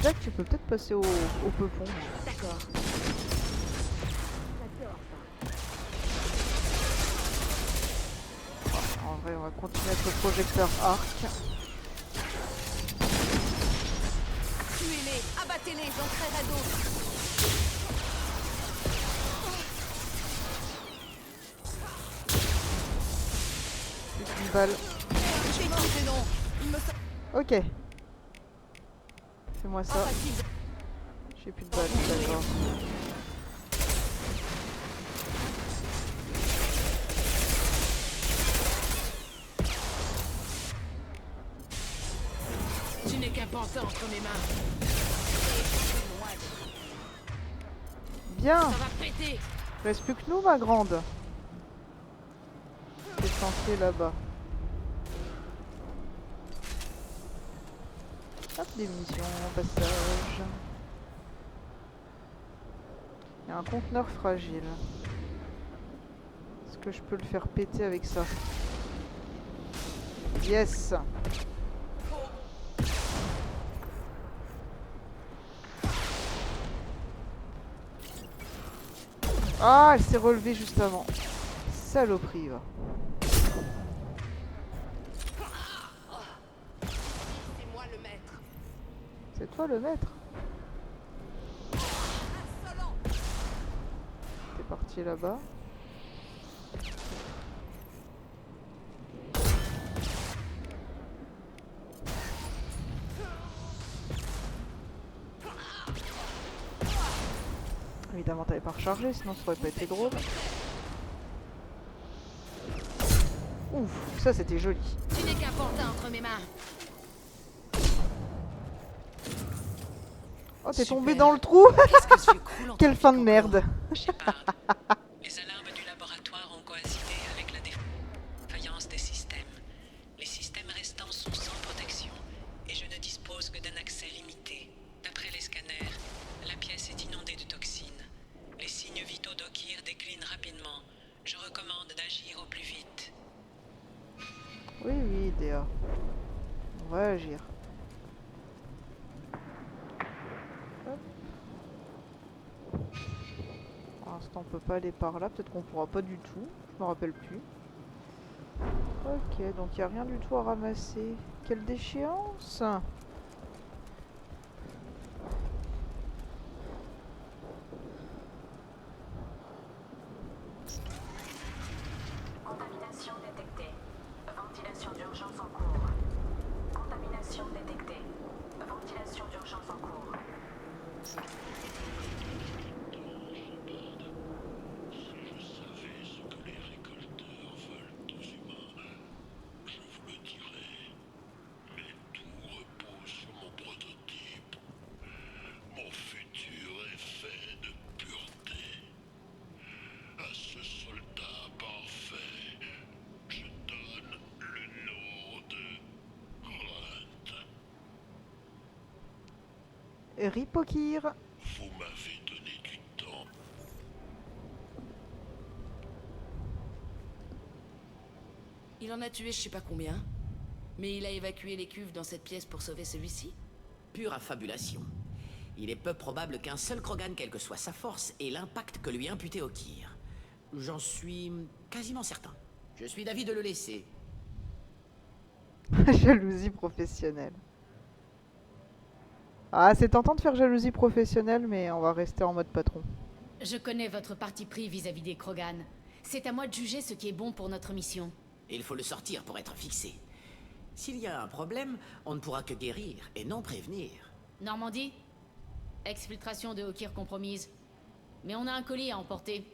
Jack, tu peux peut-être passer au peupon. D'accord. En Ouais, on va continuer avec le projecteur arc. Tuez-les, abattez-les, j'en créerai d'autres. Une balle. J'ai épuisé, non. Il me semble Ok. Fais-moi ça. facile. J'ai plus de balles, d'accord. Tu n'es qu'un pantin entre mes mains. Bien. Ça va péter. Reste plus que nous, ma grande. C'est chantier là-bas. Hop, des munitions, passage. Il y a un conteneur fragile. Est-ce que je peux le faire péter avec ça? Yes! Ah, elle s'est relevée juste avant. Saloperie, va. C'est moi le maître. C'est toi le maître? T'es parti là-bas. Évidemment, t'avais pas rechargé, sinon ça aurait pas été drôle. Ouf, ça c'était joli. Tu n'es qu'un pantin entre mes mains. Oh, t'es Super. tombé dans le trou. Qu'est-ce que c'est cool en Quelle fin de merde. Les alarmes du laboratoire ont coïncidé avec la défaillance des systèmes. Les systèmes restants sont sans protection et je ne dispose que d'un accès limité. D'après les scanners, la pièce est inondée de toxines. Les signes vitaux d'Okir déclinent rapidement. Je recommande d'agir au plus vite. Oui, oui, Déa. On va agir. Hop. Pour l'instant, on peut pas aller par là. Peut-être qu'on pourra pas du tout. Je me rappelle plus. Ok, donc il n'y a rien du tout à ramasser. Quelle déchéance! Contamination détectée. Ventilation d'urgence en cours. Contamination détectée. Ventilation d'urgence en cours. Mon futur est fait de pureté. À ce soldat parfait, je donne le nom de Grunt. Ripokir. Vous m'avez donné du temps. Il en a tué je sais pas combien. Mais il a évacué les cuves dans cette pièce pour sauver celui-ci. Pure affabulation. Il est peu probable qu'un seul Krogan, quelle que soit sa force, ait l'impact que lui imputait Okir. J'en suis quasiment certain. Je suis d'avis de le laisser. Jalousie professionnelle. Ah, c'est tentant de faire jalousie professionnelle, mais on va rester en mode patron. Je connais votre parti pris vis-à-vis des Krogan. C'est à moi de juger ce qui est bon pour notre mission. Il faut le sortir pour être fixé. S'il y a un problème, on ne pourra que guérir et non prévenir. Normandie? Exfiltration de Okir compromise. Mais on a un colis à emporter.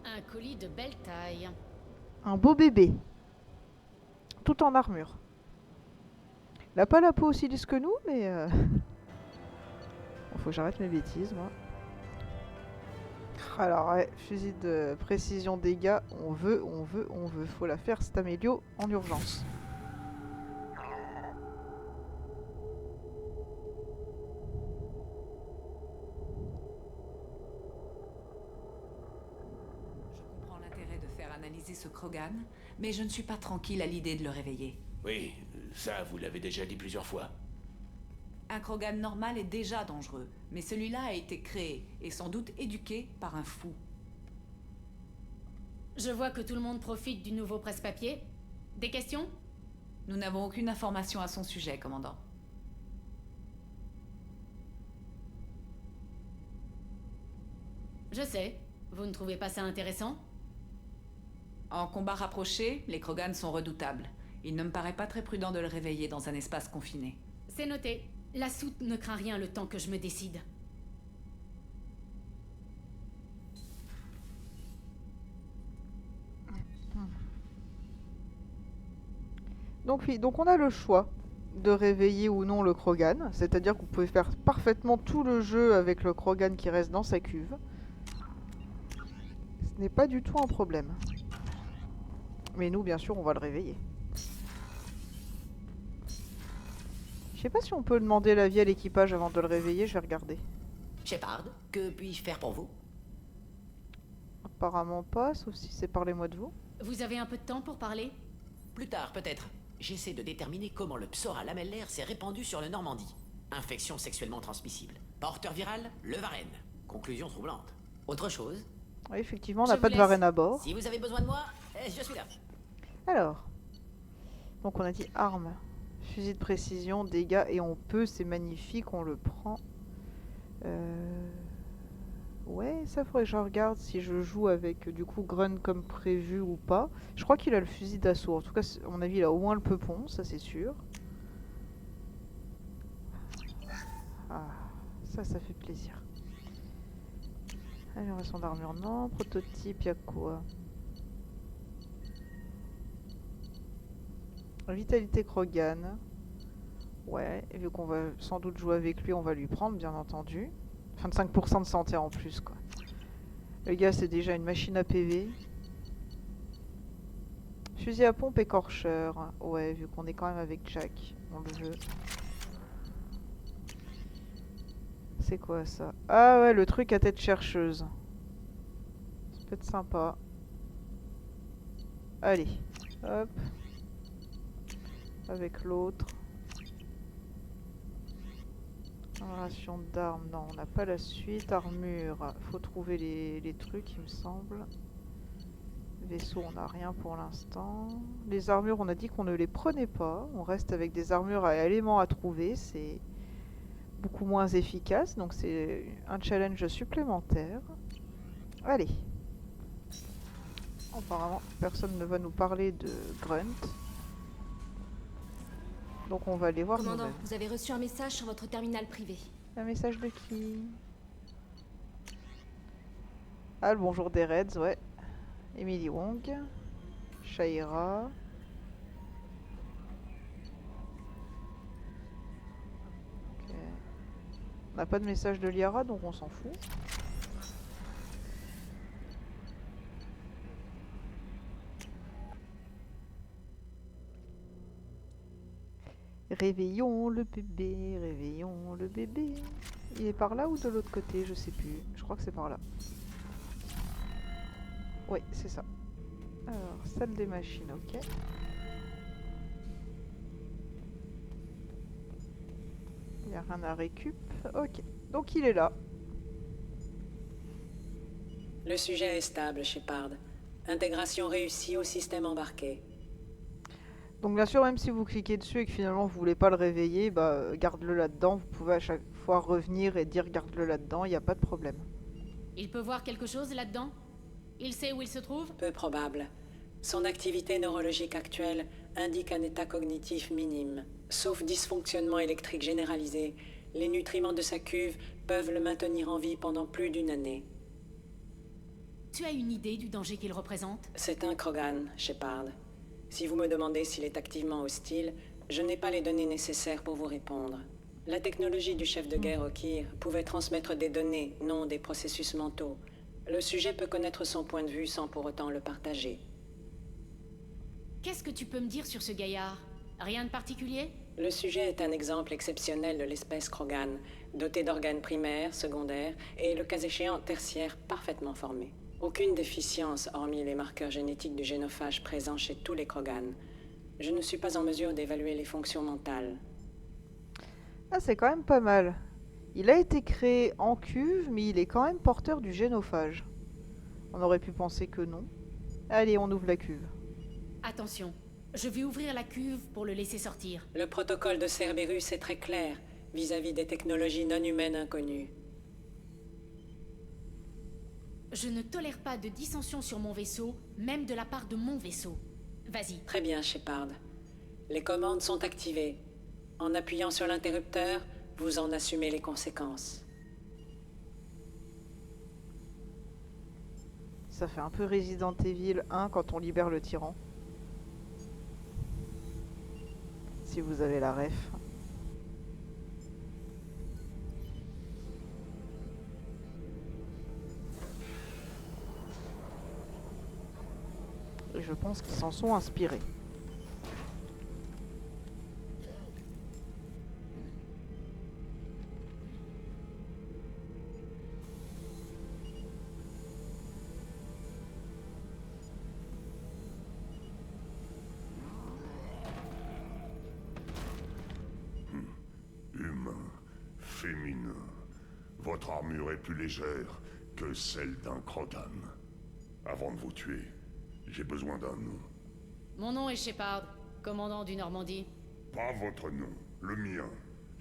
Un colis de belle taille. Un beau bébé. Tout en armure. Il a pas la peau aussi lisse que nous, mais... Bon, faut que j'arrête mes bêtises, moi. Alors, ouais, fusil de précision dégâts, on veut. Faut la faire, cette amélio, en urgence. Je comprends l'intérêt de faire analyser ce Krogan, mais je ne suis pas tranquille à l'idée de le réveiller. Oui, ça, vous l'avez déjà dit plusieurs fois. Un Krogan normal est déjà dangereux, mais celui-là a été créé et sans doute éduqué par un fou. Je vois que tout le monde profite du nouveau presse-papier. Des questions? Nous n'avons aucune information à son sujet, commandant. Je sais. Vous ne trouvez pas ça intéressant? En combat rapproché, les Krogan sont redoutables. Il ne me paraît pas très prudent de le réveiller dans un espace confiné. C'est noté. La soute ne craint rien le temps que je me décide. Donc oui, donc on a le choix de réveiller ou non le Krogan. C'est-à-dire que vous pouvez faire parfaitement tout le jeu avec le Krogan qui reste dans sa cuve. Ce n'est pas du tout un problème. Mais nous, bien sûr, on va le réveiller. Je sais pas si on peut demander l'avis à l'équipage avant de le réveiller, je vais regarder. Shepard, que puis-je faire pour vous? Apparemment pas, sauf si c'est parlez-moi de vous. Vous avez un peu de temps pour parler? Plus tard, peut-être. J'essaie de déterminer comment le psora lamellaire s'est répandu sur le Normandie. Infection sexuellement transmissible. Porteur viral, le Varenne. Conclusion troublante. Autre chose? Oui, effectivement, on n'a pas de varenne à bord. Si vous avez besoin de moi, je suis là. Alors, donc on a dit arme, fusil de précision, dégâts, et on peut, c'est magnifique, on le prend. Ouais, ça faudrait que je regarde si je joue avec du coup Grunt comme prévu ou pas. Je crois qu'il a le fusil d'assaut, en tout cas à mon avis il a au moins le peupon, ça c'est sûr. Ah, ça fait plaisir. Amélioration d'armure, non. Prototype, y'a quoi? Vitalité Krogan. Ouais, et vu qu'on va sans doute jouer avec lui, on va lui prendre, bien entendu. 25% de santé en plus, quoi. Le gars, c'est déjà une machine à PV. Fusil à pompe écorcheur. Ouais, vu qu'on est quand même avec Jack, on le veut. C'est quoi ça? Ah ouais, le truc à tête chercheuse. Ça peut être sympa. Allez, hop. Avec l'autre. Génération d'armes, non, on n'a pas la suite. Armure, faut trouver les trucs, il me semble. Vaisseau, on n'a rien pour l'instant. Les armures, on a dit qu'on ne les prenait pas. On reste avec des armures à éléments à trouver. C'est beaucoup moins efficace, donc c'est un challenge supplémentaire. Allez. Apparemment, personne ne va nous parler de Grunt. Donc on va aller voir. Commandant, vous avez reçu un message sur votre terminal privé. Un message de qui? Ah, le bonjour des Reds, ouais. Emily Wong. Shaira. Ok. On n'a pas de message de Liara, donc on s'en fout. Réveillons le bébé, réveillons le bébé. Il est par là ou de l'autre côté? Je sais plus. Je crois que c'est par là. Oui, c'est ça. Alors, salle des machines, ok. Il n'y a rien à récup. Ok, donc il est là. Le sujet est stable, Shepard. Intégration réussie au système embarqué. Donc bien sûr, même si vous cliquez dessus et que finalement vous voulez pas le réveiller, bah garde-le là-dedans. Vous pouvez à chaque fois revenir et dire garde-le là-dedans, il n'y a pas de problème. Il peut voir quelque chose là-dedans? Il sait où il se trouve? Peu probable. Son activité neurologique actuelle indique un état cognitif minime. Sauf dysfonctionnement électrique généralisé, les nutriments de sa cuve peuvent le maintenir en vie pendant plus d'une année. Tu as une idée du danger qu'il représente? C'est un Krogan, Shepard. Si vous me demandez s'il est activement hostile, je n'ai pas les données nécessaires pour vous répondre. La technologie du chef de guerre Okir pouvait transmettre des données, non des processus mentaux. Le sujet peut connaître son point de vue sans pour autant le partager. Qu'est-ce que tu peux me dire sur ce gaillard? Rien de particulier? Le sujet est un exemple exceptionnel de l'espèce Krogan, doté d'organes primaires, secondaires et, le cas échéant, tertiaires parfaitement formés. Aucune déficience, hormis les marqueurs génétiques du génophage présents chez tous les Krogan. Je ne suis pas en mesure d'évaluer les fonctions mentales. Ah, c'est quand même pas mal. Il a été créé en cuve, mais il est quand même porteur du génophage. On aurait pu penser que non. Allez, on ouvre la cuve. Attention, je vais ouvrir la cuve pour le laisser sortir. Le protocole de Cerberus est très clair vis-à-vis des technologies non humaines inconnues. Je ne tolère pas de dissension sur mon vaisseau, même de la part de mon vaisseau. Vas-y. Très bien, Shepard. Les commandes sont activées. En appuyant sur l'interrupteur, vous en assumez les conséquences. Ça fait un peu Resident Evil 1 quand on libère le tyran. Si vous avez la ref. Et je pense qu'ils s'en sont inspirés. Humain, féminin. Votre armure est plus légère que celle d'un Krogan. Avant de vous tuer, j'ai besoin d'un nom. Mon nom est Shepard, commandant du Normandie. Pas votre nom, le mien.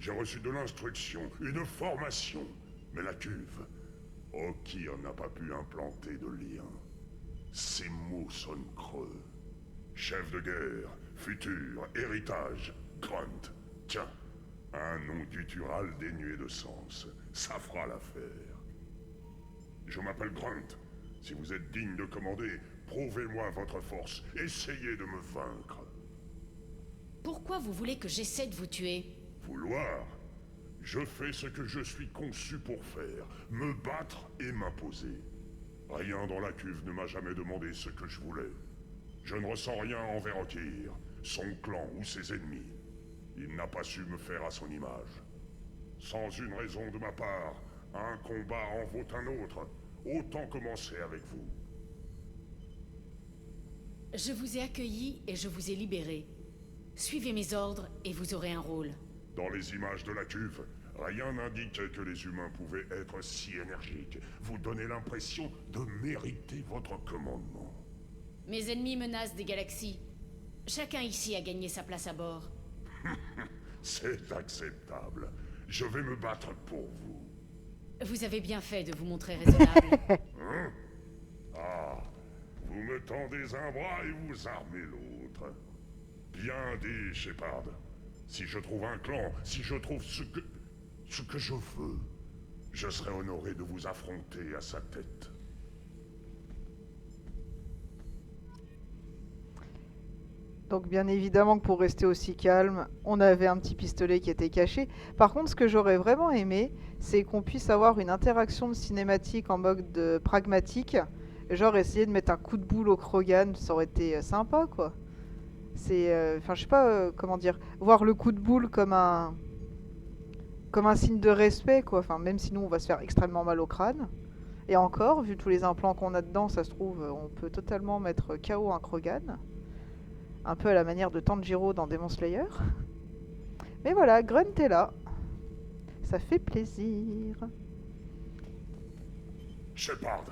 J'ai reçu de l'instruction, une formation. Mais la cuve, Okir n'a pas pu implanter de lien. Ces mots sonnent creux. Chef de guerre, futur, héritage, Grunt. Tiens, un nom guttural dénué de sens. Ça fera l'affaire. Je m'appelle Grunt. Si vous êtes digne de commander, prouvez-moi votre force. Essayez de me vaincre. Pourquoi vous voulez que j'essaie de vous tuer? Vouloir? Je fais ce que je suis conçu pour faire. Me battre et m'imposer. Rien dans la cuve ne m'a jamais demandé ce que je voulais. Je ne ressens rien envers Okir, son clan ou ses ennemis. Il n'a pas su me faire à son image. Sans une raison de ma part, un combat en vaut un autre. Autant commencer avec vous. Je vous ai accueilli et je vous ai libéré. Suivez mes ordres et vous aurez un rôle. Dans les images de la cuve, rien n'indiquait que les humains pouvaient être si énergiques. Vous donnez l'impression de mériter votre commandement. Mes ennemis menacent des galaxies. Chacun ici a gagné sa place à bord. C'est acceptable. Je vais me battre pour vous. Vous avez bien fait de vous montrer raisonnable. Hein? Ah, vous me tendez un bras et vous armez l'autre. Bien dit, Shepard. Si je trouve un clan, si je trouve ce que je veux, je serai honoré de vous affronter à sa tête. Donc bien évidemment que pour rester aussi calme, on avait un petit pistolet qui était caché. Par contre, ce que j'aurais vraiment aimé, c'est qu'on puisse avoir une interaction de cinématique en mode pragmatique. Genre essayer de mettre un coup de boule au Krogan, ça aurait été sympa quoi. C'est, enfin je sais pas comment dire, voir le coup de boule comme un signe de respect quoi. Enfin même si nous on va se faire extrêmement mal au crâne. Et encore, vu tous les implants qu'on a dedans, ça se trouve, on peut totalement mettre KO un Krogan. Un peu à la manière de Tanjiro dans Demon Slayer. Mais voilà, Grunt est là. Ça fait plaisir. Shepard.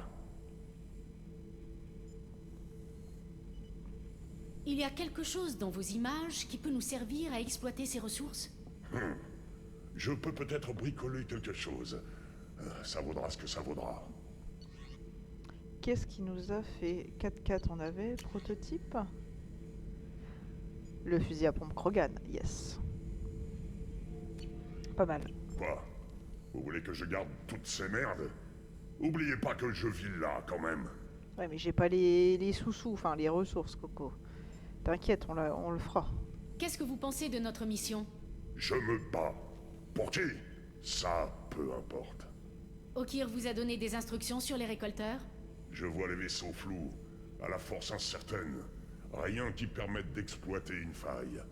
Il y a quelque chose dans vos images qui peut nous servir à exploiter ces ressources? Je peux peut-être bricoler quelque chose. Ça vaudra ce que ça vaudra. Qu'est-ce qui nous a fait 4-4 on avait prototype? Le fusil à pompe Krogan, yes. Pas mal. Quoi? Vous voulez que je garde toutes ces merdes? Oubliez pas que je vis là, quand même. Ouais, mais j'ai pas les sous-sous, enfin les ressources, Coco. T'inquiète, on le fera. Qu'est-ce que vous pensez de notre mission? Je me bats. Pour qui? Ça, peu importe. Okir vous a donné des instructions sur les récolteurs? Je vois les vaisseaux flous, à la force incertaine. Rien qui permette d'exploiter une faille.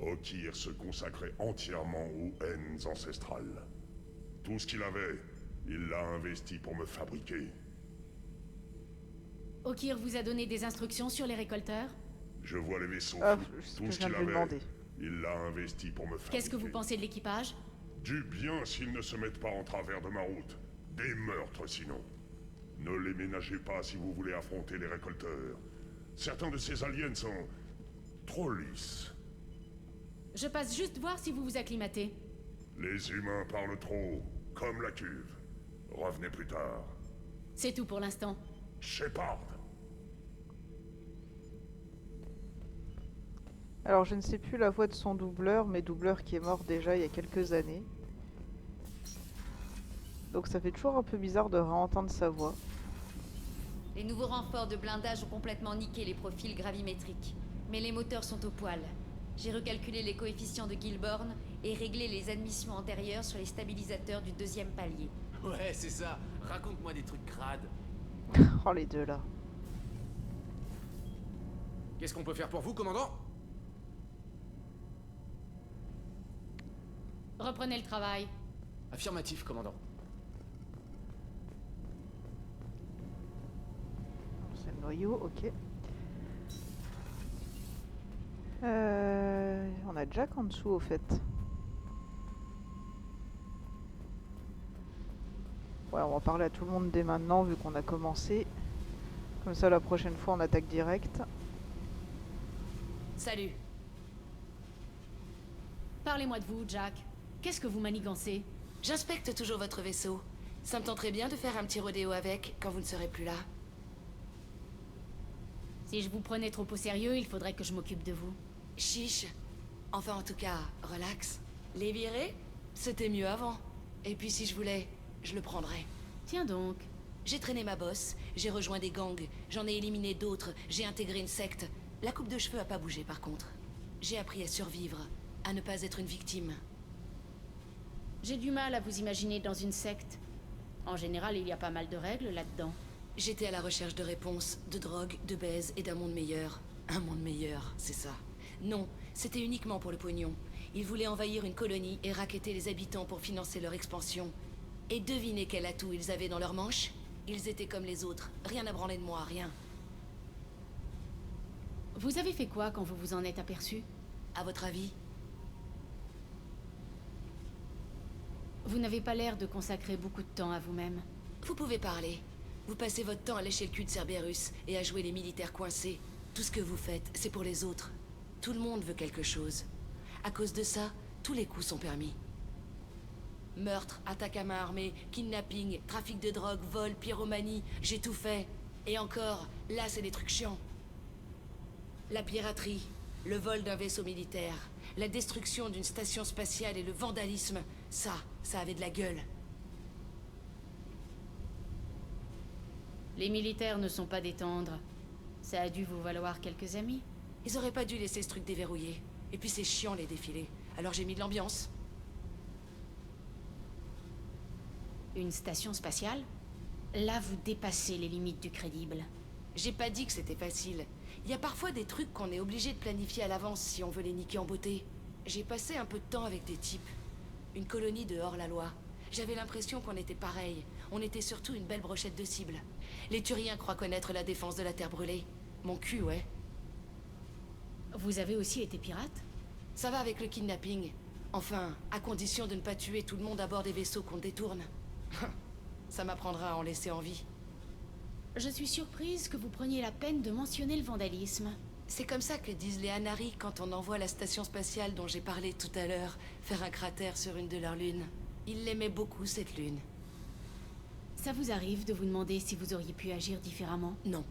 Okir se consacrait entièrement aux haines ancestrales. Tout ce qu'il avait, il l'a investi pour me fabriquer. Okir vous a donné des instructions sur les récolteurs? Je vois les vaisseaux flous. Tout Tout ce qu'il avait, il l'a investi pour me fabriquer. Qu'est-ce que vous pensez de l'équipage? Du bien s'ils ne se mettent pas en travers de ma route. Des meurtres sinon. Ne les ménagez pas si vous voulez affronter les récolteurs. Certains de ces aliens sont trop lisses. Je passe juste voir si vous vous acclimatez. Les humains parlent trop, comme la cuve. Revenez plus tard. C'est tout pour l'instant. Shepard. Alors je ne sais plus la voix de son doubleur, mais doubleur qui est mort déjà il y a quelques années. Donc ça fait toujours un peu bizarre de réentendre sa voix. Les nouveaux renforts de blindage ont complètement niqué les profils gravimétriques. Mais les moteurs sont au poil. J'ai recalculé les coefficients de Gilborn et réglé les admissions antérieures sur les stabilisateurs du 2e palier. Ouais, c'est ça. Raconte-moi des trucs crades. Oh les deux là. Qu'est-ce qu'on peut faire pour vous, commandant? Reprenez le travail. Affirmatif, commandant. C'est le noyau, ok. On a Jack en dessous au fait. Ouais, on va parler à tout le monde dès maintenant vu qu'on a commencé. Comme ça la prochaine fois on attaque direct. Salut. Parlez-moi de vous, Jack. Qu'est-ce que vous manigancez? J'inspecte toujours votre vaisseau. Ça me tenterait bien de faire un petit rodéo avec quand vous ne serez plus là. Si je vous prenais trop au sérieux, il faudrait que je m'occupe de vous. Chiche. Enfin, en tout cas, relax. Les virer, c'était mieux avant. Et puis si je voulais, je le prendrais. Tiens donc. J'ai traîné ma bosse, j'ai rejoint des gangs, j'en ai éliminé d'autres, j'ai intégré une secte. La coupe de cheveux a pas bougé par contre. J'ai appris à survivre, à ne pas être une victime. J'ai du mal à vous imaginer dans une secte. En général, il y a pas mal de règles là-dedans. J'étais à la recherche de réponses, de drogue, de baise et d'un monde meilleur. Un monde meilleur, c'est ça. Non, c'était uniquement pour le pognon. Ils voulaient envahir une colonie et racketter les habitants pour financer leur expansion. Et devinez quel atout ils avaient dans leur manche? Ils étaient comme les autres, rien à branler de moi, rien. Vous avez fait quoi quand vous vous en êtes aperçu? À votre avis? Vous n'avez pas l'air de consacrer beaucoup de temps à vous-même. Vous pouvez parler. Vous passez votre temps à lécher le cul de Cerberus et à jouer les militaires coincés. Tout ce que vous faites, c'est pour les autres. Tout le monde veut quelque chose. À cause de ça, tous les coups sont permis. Meurtre, attaque à main armée, kidnapping, trafic de drogue, vol, pyromanie, j'ai tout fait. Et encore, là c'est des trucs chiants. La piraterie, le vol d'un vaisseau militaire, la destruction d'une station spatiale et le vandalisme, ça avait de la gueule. Les militaires ne sont pas des tendres. Ça a dû vous valoir quelques amis. Ils auraient pas dû laisser ce truc déverrouillé. Et puis c'est chiant les défilés. Alors j'ai mis de l'ambiance. Une station spatiale? Là, vous dépassez les limites du crédible. J'ai pas dit que c'était facile. Il y a parfois des trucs qu'on est obligé de planifier à l'avance si on veut les niquer en beauté. J'ai passé un peu de temps avec des types. Une colonie de hors-la-loi. J'avais l'impression qu'on était pareil. On était surtout une belle brochette de cibles. Les Turiens croient connaître la défense de la Terre brûlée. Mon cul, ouais. Vous avez aussi été pirate? Ça va avec le kidnapping. Enfin, à condition de ne pas tuer tout le monde à bord des vaisseaux qu'on détourne. Ça m'apprendra à en laisser en vie. Je suis surprise que vous preniez la peine de mentionner le vandalisme. C'est comme ça que disent les Anari quand on envoie la station spatiale dont j'ai parlé tout à l'heure faire un cratère sur une de leurs lunes. Ils l'aimaient beaucoup, cette lune. Ça vous arrive de vous demander si vous auriez pu agir différemment? Non.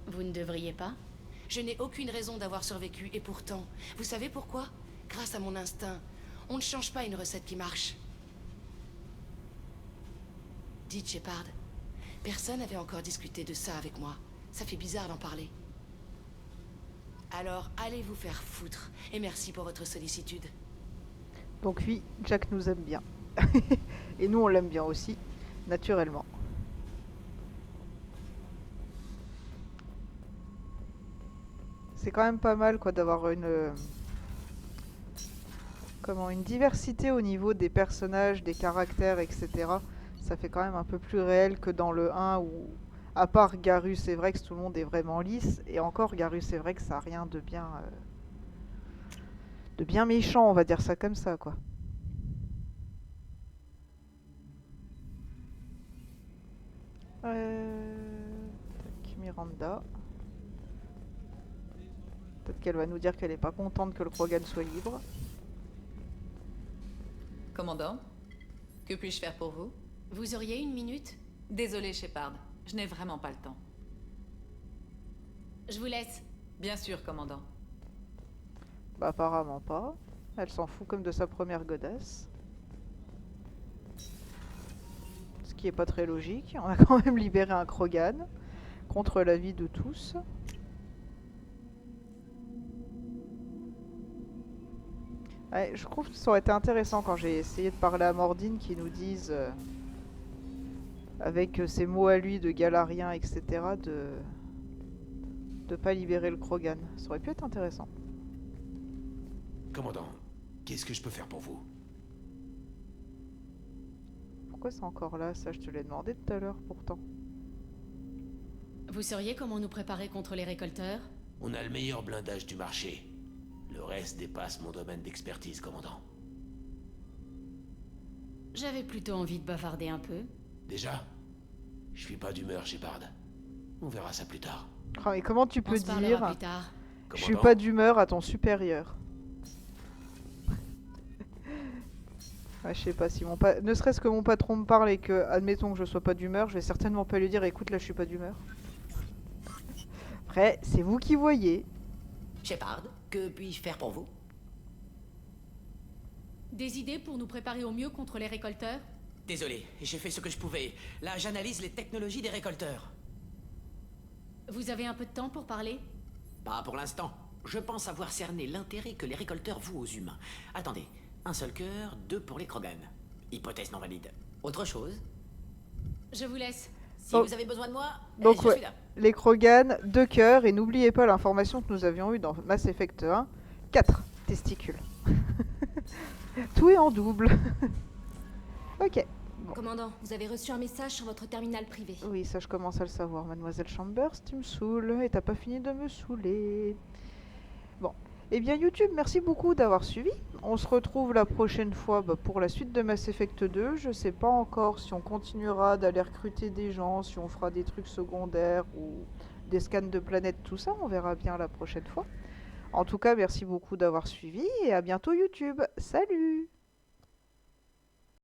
Vous ne devriez pas? Je n'ai aucune raison d'avoir survécu, et pourtant, vous savez pourquoi? Grâce à mon instinct. On ne change pas une recette qui marche. Dites, Shepard, personne n'avait encore discuté de ça avec moi. Ça fait bizarre d'en parler. Alors, allez vous faire foutre, et merci pour votre sollicitude. Donc oui, Jack nous aime bien. Et nous on l'aime bien aussi, naturellement. C'est quand même pas mal quoi d'avoir une une diversité au niveau des personnages, des caractères, etc. Ça fait quand même un peu plus réel que dans le 1 où, à part Garrus, c'est vrai que tout le monde est vraiment lisse. Et encore, Garrus, c'est vrai que ça n'a rien de bien méchant, on va dire ça comme ça, quoi. Tac, Miranda. Peut-être qu'elle va nous dire qu'elle est pas contente que le Krogan soit libre. Commandant, que puis-je faire pour vous? Vous auriez une minute? Désolé, Shepard. Je n'ai vraiment pas le temps. Je vous laisse. Bien sûr, commandant. Bah apparemment pas. Elle s'en fout comme de sa première godasse. Ce qui est pas très logique. On a quand même libéré un Krogan. Contre l'avis de tous. Ouais, je trouve que ça aurait été intéressant quand j'ai essayé de parler à Mordine qui nous dise, avec ses mots à lui de galarien, etc., de pas libérer le Krogan. Ça aurait pu être intéressant. Commandant, qu'est-ce que je peux faire pour vous? Pourquoi c'est encore là? Ça, je te l'ai demandé tout à l'heure, pourtant. Vous sauriez comment nous préparer contre les récolteurs? On a le meilleur blindage du marché. Le reste dépasse mon domaine d'expertise, commandant. J'avais plutôt envie de bavarder un peu. Déjà? Je suis pas d'humeur, Shepard. On verra ça plus tard. Oh, mais comment tu peux On se parlera dire plus tard. je suis pas d'humeur à ton supérieur? Ouais, je sais pas, si ne serait-ce que mon patron me parle et que, admettons que je sois pas d'humeur, je vais certainement pas lui dire écoute là je suis pas d'humeur. Après, c'est vous qui voyez. Shepard, que puis-je faire pour vous? Des idées pour nous préparer au mieux contre les récolteurs? Désolé, j'ai fait ce que je pouvais. Là, j'analyse les technologies des récolteurs. Vous avez un peu de temps pour parler? Pas pour l'instant. Je pense avoir cerné l'intérêt que les récolteurs vouent aux humains. Attendez, un seul cœur, 2 pour les Krogan. Hypothèse non valide. Autre chose? Je vous laisse. Si vous avez besoin de moi, Donc je ouais, suis là. les Krogan, 2 cœurs, et n'oubliez pas l'information que nous avions eue dans Mass Effect 1, 4 testicules. Tout est en double. Ok. Bon. Commandant, vous avez reçu un message sur votre terminal privé. Oui, ça je commence à le savoir, Mademoiselle Chambers, tu me saoules, et t'as pas fini de me saouler. Bon. Eh bien YouTube, merci beaucoup d'avoir suivi. On se retrouve la prochaine fois pour la suite de Mass Effect 2. Je sais pas encore si on continuera d'aller recruter des gens, si on fera des trucs secondaires ou des scans de planètes, tout ça. On verra bien la prochaine fois. En tout cas, merci beaucoup d'avoir suivi et à bientôt YouTube. Salut!